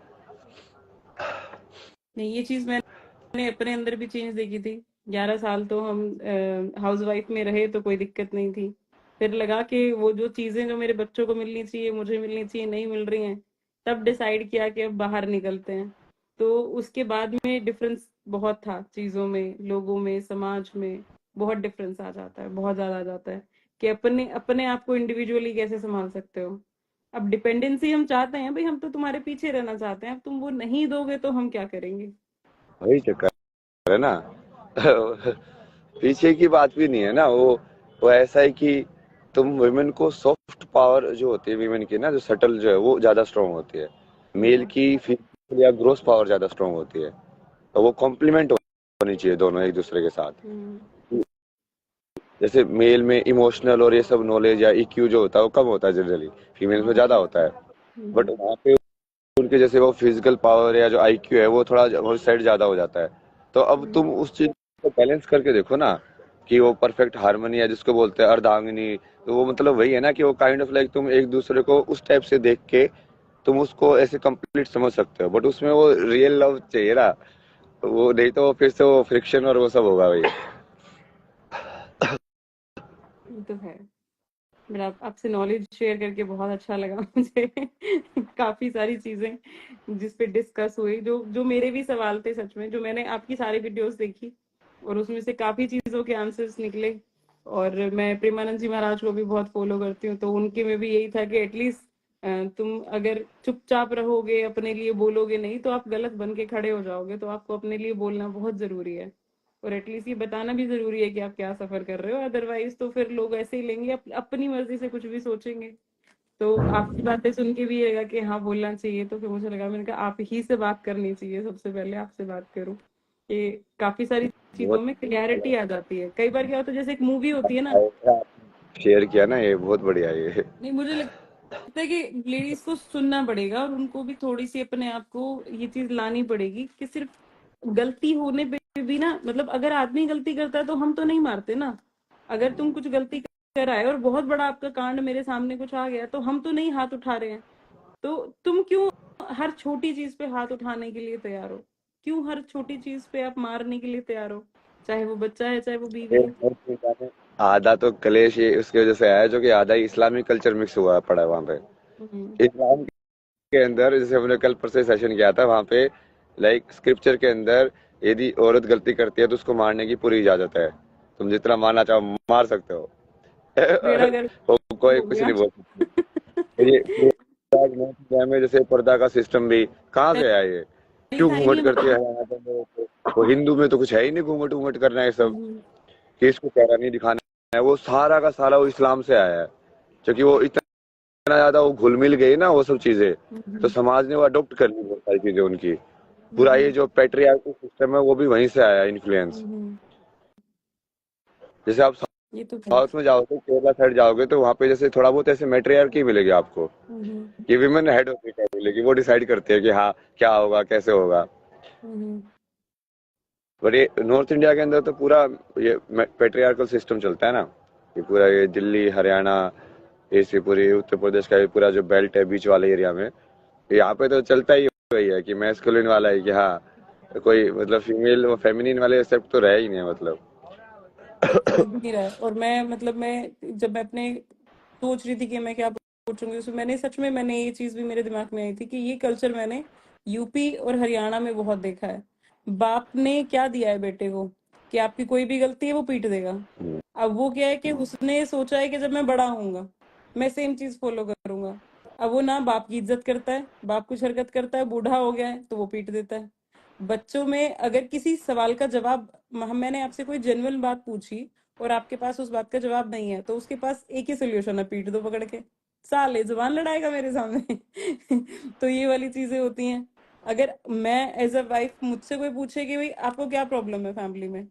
नहीं, ये चीज मैंने अपने अंदर भी चेंज देखी थी। 11 साल तो हम हाउस वाइफ में रहे तो कोई दिक्कत नहीं थी। फिर लगा कि वो जो चीजें जो मेरे बच्चों को मिलनी चाहिए, मुझे मिलनी चाहिए, नहीं मिल रही हैं। तब डिसाइड किया कि अब बाहर निकलते हैं। तो उसके बाद में डिफरेंस बहुत था, चीजों में, लोगों में, समाज में। बहुत डिफरेंस आ जाता है, बहुत ज्यादा आ जाता है कि अपने अपने आप को इंडिविजुअली कैसे संभाल सकते हो। अब डिपेंडेंसी हम चाहते हैं, भाई हम तो तुम्हारे पीछे रहना चाहते हैं, अब तुम वो नहीं दोगे तो हम क्या करेंगे। वही चक्कर है ना। पीछे की बात भी नहीं है ना वो ऐसा है कि तुम वुमेन को, सॉफ्ट पावर जो होती है वीमेन की ना, जो सटल जो है, वो ज्यादा स्ट्रांग होती है। मेल हम्म। की फिजिकल या ग्रोस पावर ज्यादा स्ट्रांग होती है। तो वो कॉम्प्लीमेंट होनी चाहिए दोनों एक दूसरे के साथ। हम्म। जैसे मेल में इमोशनल और ये सब नॉलेज या ईक्यू जो होता है वो कम होता है जनरली, फीमेल्स में ज्यादा होता है। बट हम्म। वहाँ पे उनके जैसे वो फिजिकल पावर या जो आईक्यू है वो थोड़ा वो साइड ज्यादा हो जाता है। तो अब हम्म। तुम उस चीज को बैलेंस करके देखो ना, कि वो परफेक्ट हार्मनी है जिसको बोलते हैं अर्धांगिनी। तो वो मतलब वही है ना, कि वो काइंड ऑफ लाइक तुम एक दूसरे को उस टाइप से देख के तुम उसको ऐसे कंप्लीट समझ सकते हो, बट उसमें वो रियल लव चाहिए ना। वो नहीं तो फिर से वो फ्रिक्शन और वो सब होगा भाई। ये तो है। मेरा आपसे नॉलेज शेयर करके बहुत अच्छा लगा मुझे। काफी सारी चीजें जिस पे डिस्कस हुई, जो जो मेरे भी सवाल थे, सच में जो मैंने आपकी सारी वीडियोस देखी और उसमें से काफी चीजों के आंसर्स निकले। और मैं प्रेमानंद जी महाराज को भी बहुत फॉलो करती हूँ, तो उनके में भी यही था कि एटलीस्ट तुम अगर चुपचाप रहोगे, अपने लिए बोलोगे नहीं, तो आप गलत बन के खड़े हो जाओगे। तो आपको अपने लिए बोलना बहुत जरूरी है, और एटलीस्ट ये बताना भी जरूरी है कि आप क्या सफर कर रहे हो। अदरवाइज तो फिर लोग ऐसे ही लेंगे, अपनी मर्जी से कुछ भी सोचेंगे। तो आपकी बातें सुन के भी ये लगा कि हाँ, बोलना चाहिए। तो फिर मुझे लगा, मैंने कहा आप ही से बात करनी चाहिए, सबसे पहले आपसे बात करूं कि काफी सारी चीजों बहुत में क्लैरिटी आ जाती है। कई बार क्या होता है, जैसे एक मूवी होती है ना। शेयर किया ना, ये बहुत बढ़िया है ये। नहीं, मुझे लगता है कि लेडीज को सुनना पड़ेगा और उनको भी थोड़ी सी अपने आप को ये चीज लानी पड़ेगी कि सिर्फ गलती होने पे भी ना, मतलब अगर आदमी गलती करता है तो हम तो नहीं मारते ना। अगर तुम कुछ गलती कर आए और बहुत बड़ा आपका कांड मेरे सामने कुछ आ गया, तो हम तो नहीं हाथ उठा रहे हैं। तो तुम क्यों हर छोटी चीज पे हाथ उठाने के लिए तैयार हो? क्यों हर छोटी चीज पे आप मारने के लिए तैयार हो? चाहे वो बच्चा है, चाहे वो बीवी है। आधा तो कलेश ये उसकी वजह से आया, जो कि आधा ही इस्लामिक कल्चर मिक्स हुआ पड़ा है वहां पे। हम्म। इस्लाम के अंदर, जैसे हमने कल परसों सेशन किया था वहां पे, लाइक स्क्रिप्चर के अंदर यदि औरत गलती करती है तो उसको मारने की पूरी इजाजत है। तुम जितना मारना चाहो मार सकते हो। बेड़ा गर्क कोई हो कुछ गया। नहीं बोल सकता। तो ये आज नॉर्थ इंडिया में जैसे पर्दा का सिस्टम भी कहाँ से आया ये? पहले क्यों था ही घूंघट नहीं करती है हमारे। हरियाणा के अंदर? वो हिंदू में तो कुछ है ही नहीं घूंघट वूंघट करना है सब, हम्म। कि इसको चेहरा नहीं दिखाना है। वो सारा का सारा वो इस्लाम से आया है, क्योंकि वो इतना ज्यादा वो घुल मिल गई ना वो सब चीजें। तो हम्म। समाज ने वो अडॉप्ट कर ली बहुत सारी चीजें उनकी। पूरा ये हम्म। जो पेट्रियार्कल सिस्टम है वो भी वहीं से आया इन्फ्लुएंस। हम्म। जैसे आप ये तो है। साउथ में जाओगे, केरला साइड जाओगे, तो वहां पे जैसे थोड़ा बहुत ऐसे मेट्रियार्की मिलेगी आपको, हम्म। कि विमेन हेड होती है मिलेगी, वो डिसाइड करती है कि हाँ क्या होगा कैसे होगा। हम्म। बट ये नॉर्थ इंडिया के अंदर तो पूरा ये पेट्रियार्कल सिस्टम चलता है ना। ये पूरा ये दिल्ली, हरियाणा, ये पूरी उत्तर प्रदेश का ये पूरा जो बेल्ट है बीच वाले एरिया में, यहाँ पे तो चलता ही वही है कि मैस्कुलिन वाला है, कि हाँ कोई मतलब फीमेल वो फेमिनिन वाले एक्सेप्ट तो रहे ही नहीं मतलब। हो भी नहीं रहा है। और मैं, मतलब मैं जब मैं अपने सोच रही थी कि मैं क्या सोचूंगी, उसमें मैंने सच में, मैंने ये चीज भी मेरे दिमाग में आई थी कि ये कल्चर मैंने यूपी और हरियाणा में बहुत देखा है। बाप ने क्या दिया है बेटे को कि आपकी कोई भी गलती है वो पीट देगा। अब वो क्या है कि उसने सोचा है कि जब मैं बड़ा होऊंगा मैं सेम चीज फॉलो करूंगा। अब वो ना बाप की इज्जत करता है, बाप कुछ हरकत करता है, बूढ़ा हो गया है तो वो पीट देता है। बच्चों में अगर किसी सवाल का जवाब, मैंने आपसे कोई जेन्युइन बात पूछी और आपके पास उस बात का जवाब नहीं है, तो उसके पास एक ही सोल्यूशन है, पीट दो पकड़ के। साले जुबान लड़ाएगा मेरे सामने। तो ये वाली चीजें होती हैं। अगर मैं एज अ वाइफ, मुझसे कोई पूछे कि भाई आपको क्या प्रॉब्लम है फैमिली में,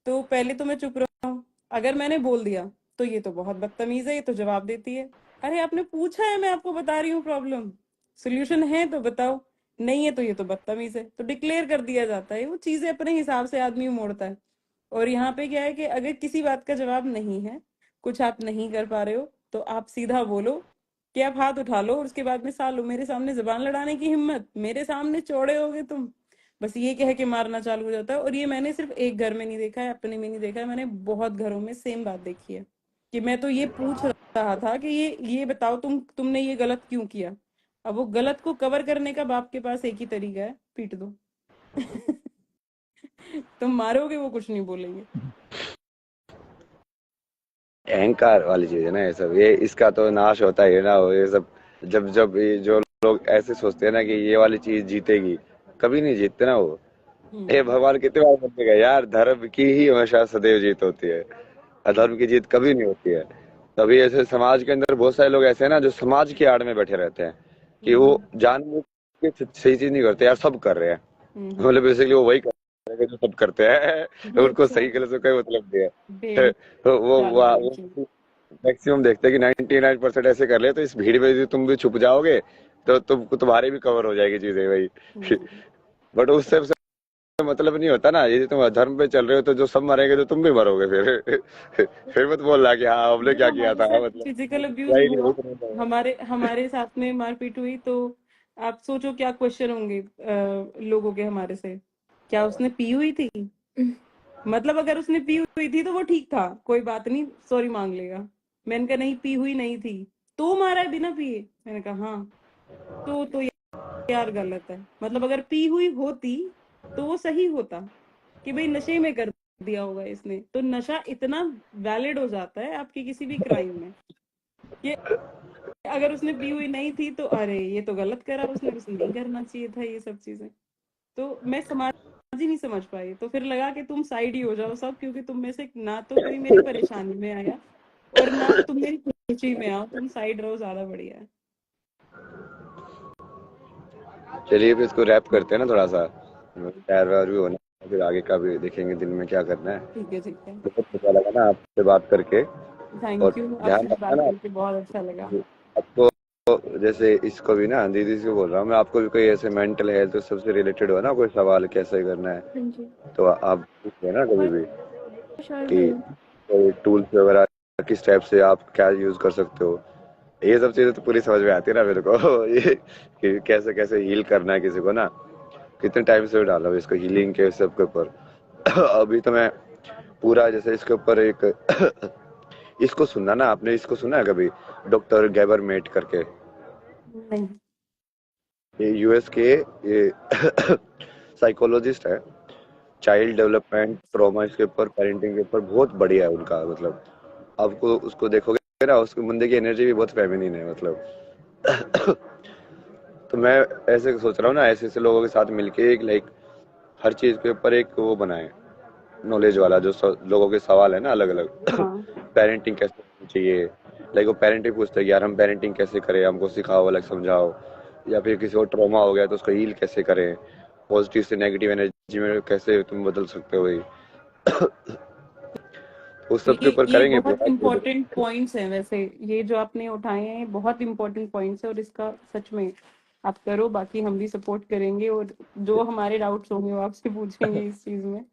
तो पहले तो मैं चुप रहूं। अगर मैंने बोल दिया तो ये तो बहुत बदतमीज है, ये तो जवाब देती है। अरे आपने पूछा है, मैं आपको बता रही हूँ प्रॉब्लम, सोल्यूशन है तो बताओ, नहीं है तो ये तो बदतमीज है, तो डिक्लेयर कर दिया जाता है। वो चीजें अपने हिसाब से आदमी मोड़ता है। और यहाँ पे क्या है कि अगर किसी बात का जवाब नहीं है, कुछ आप नहीं कर पा रहे हो, तो आप सीधा बोलो कि आप हाथ उठा लो और उसके बाद में सालो मेरे सामने जबान लड़ाने की हिम्मत, मेरे सामने चौड़े होगे तुम, बस ये कह के मारना चालू हो जाता है। और ये मैंने सिर्फ एक घर में नहीं देखा है, अपने में नहीं देखा है, मैंने बहुत घरों में सेम बात देखी है। कि मैं तो ये पूछ रहा था कि ये बताओ तुमने ये गलत क्यों किया। अब वो गलत को कवर करने का बाप के पास एक ही तरीका है, पीट दो। तुम मारोगे वो कुछ नहीं बोलेंगे। अहंकार वाली चीज है ना ये सब, ये इसका तो नाश होता ही है ना। ये सब जब जब ये जो लोग ऐसे सोचते हैं ना कि ये वाली चीज जीतेगी, कभी नहीं जीतते ना वो। ये हम्म। भगवान कितने बार बोलेगा यार, धर्म की ही हमेशा सदैव जीत होती है, अधर्म की जीत कभी नहीं होती है। तभी ऐसे समाज के अंदर बहुत सारे लोग ऐसे हैं ना जो समाज की आड़ में बैठे रहते हैं, कि वो हम्म। जानबूझ के सही चीज नहीं करते यार, सब कर रहे हैं। हम्म। मतलब बेसिकली वो वही कर रहे हैं जो सब करते हैं, उनको सही बेवकूफ गलत से कोई मतलब नहीं है। तो बेचारे वो मैक्सिमम देखते हैं कि 99% ऐसे कर ले, तो इस भीड़ में यदि तुम भी छुप जाओगे तो तुम्हारी भी कवर हो जाएगी चीजें भाई। हम्म। बट उससे मतलब नहीं होता ना, यदि तुम अधर्म पे चल रहे हो तो जो सब मरेंगे तो तुम भी मरोगे फिर। फिर मत बोल रहा कि हाँ हमने जब क्या किया हमारे था, साथ मतलब फिजिकल अब्यूज वही नहीं हुआ, हुई तो नहीं हुई। हमारे साथ में मारपीट हुई, तो आप सोचो क्या क्वेश्चन होंगे लोगों के हमारे से, क्या उसने पी हुई थी? मतलब अगर उसने पी हुई थी तो वो ठीक था, कोई बात नहीं, सॉरी मांग लेगा। मैंने कहा नहीं, पी हुई नहीं थी तो मारा है बिना पिए। मैंने कहा हाँ, तो यार गलत है। मतलब अगर पी हुई होती तो वो सही होता, कि भाई नशे में कर दिया होगा इसने, तो नशा इतना वैलिड हो जाता है आपकी किसी भी क्राइम में। ये अगर उसने पी हुई नहीं थी तो अरे ये तो गलत करा उसने, उसे नहीं करना चाहिए था ये सब चीजें। तो मैं समाज ही नहीं समझ पाई, तो फिर लगा कि तुम साइड ही हो जाओ सब, क्योंकि तुम में से ना तो कोई मेरी परेशानी में आया और ना तुम मेरी खुशी में आओ, तुम साइड रहो, ज्यादा बढ़िया है। चलिए फिर इसको रैप करते हैं ना थोड़ा सा, तैयार वैयार भी होना है, फिर आगे का भी देखेंगे दिन में क्या करना है। ठीक है, ठीक है। बहुत अच्छा लगा ना आपसे बात करके। और थैंक यू, ध्यान आपसे भी रखना बात ना करके बहुत अच्छा लगा। आपको, जैसे इसको भी ना दीदी से बोल रहा हूँ मैं, आपको भी कोई ऐसे मेंटल हेल्थ सबसे रिलेटेड हो ना कोई सवाल कैसे करना है, हाँ जी। तो आप पूछ लेना कभी और भी, श्योर कि भैया। कोई टूल्स वगैरह किस टाइप से आप क्या यूज कर सकते हो। ये सब चीजें तो पूरी समझ में आती है ना मेरे को। ये कि कैसे कैसे हील करना है किसी को ना, कितने टाइम से डाला हूँ इसको हीलिंग के सब के ऊपर। अभी तो मैं पूरा जैसे इसके ऊपर एक इसको सुनना ना, आपने इसको सुना है कभी, डॉक्टर गैबर मेट करके, नहीं। ये यूएस के ये साइकोलॉजिस्ट है, चाइल्ड डेवलपमेंट ट्रॉमा इसके ऊपर, पेरेंटिंग के ऊपर बहुत बढ़िया है उनका। मतलब आपको उसको देखोगे ना, उसके बंदे की एनर्जी भी बहुत फेमिनिन है मतलब। तो मैं ऐसे सोच रहा हूँ ना, ऐसे ऐसे लोगों के साथ मिलके एक लाइक हर चीज के ऊपर एक वो बनाए, नॉलेज वाला, जो लोगों के सवाल है ना अलग अलग। हाँ। पेरेंटिंग कैसे होनी चाहिए, लाइक वो पेरेंटिंग पूछते हैं कि यार हम पेरेंटिंग कैसे करें, हमको सिखाओ, अलग समझाओ। या फिर किसी को ट्रॉमा हो गया तो उसको हील कैसे करें, पॉजिटिव से नेगेटिव एनर्जी में कैसे तुम बदल सकते हो भाई। उस सब के ऊपर ये करेंगे बहुत पूरा। इम्पोर्टेंट पॉइंट्स हैं वैसे, ये जो आपने उठाए हैं ये बहुत इम्पोर्टेंट पॉइंट्स है, और इसका सच में आप करो, बाकी हम भी सपोर्ट करेंगे, और जो हमारे डाउट्स होंगे वो आपसे पूछेंगे इस चीज में,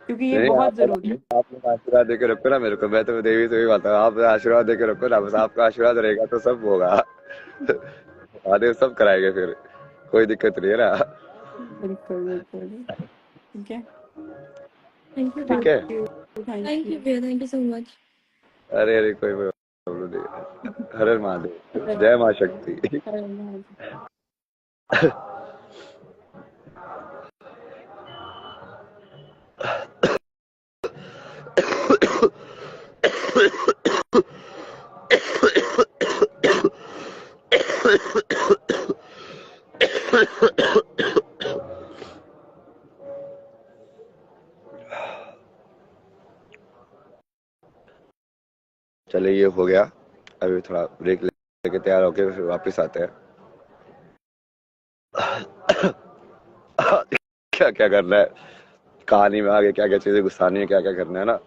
क्योंकि ये नहीं बहुत आप जरूरी है। आप लोग आशीर्वाद देके रखो ना मेरे को, मैं तो देवी से भी बात हूँ, आप आशीर्वाद देके रखो ना, बस आपका आशीर्वाद रहेगा तो सब होगा। महादेव सब कराएंगे फिर, कोई दिक्कत नहीं है ना। बिल्कुल बिल्कुल। ठीक है। थैंक यू ठीक भैया। है। Thank thank you you. भैया, थैंक यू सो मच। अरे अरे कोई प्रॉब्लम नहीं। हर हर महादेव, जय माँ शक्ति। चलिए ये हो गया, अभी थोड़ा ब्रेक लेके तैयार होके फिर वापस आते हैं। क्या क्या करना है, कहानी में आगे क्या क्या चीजें घुसानी है, क्या क्या करना है ना।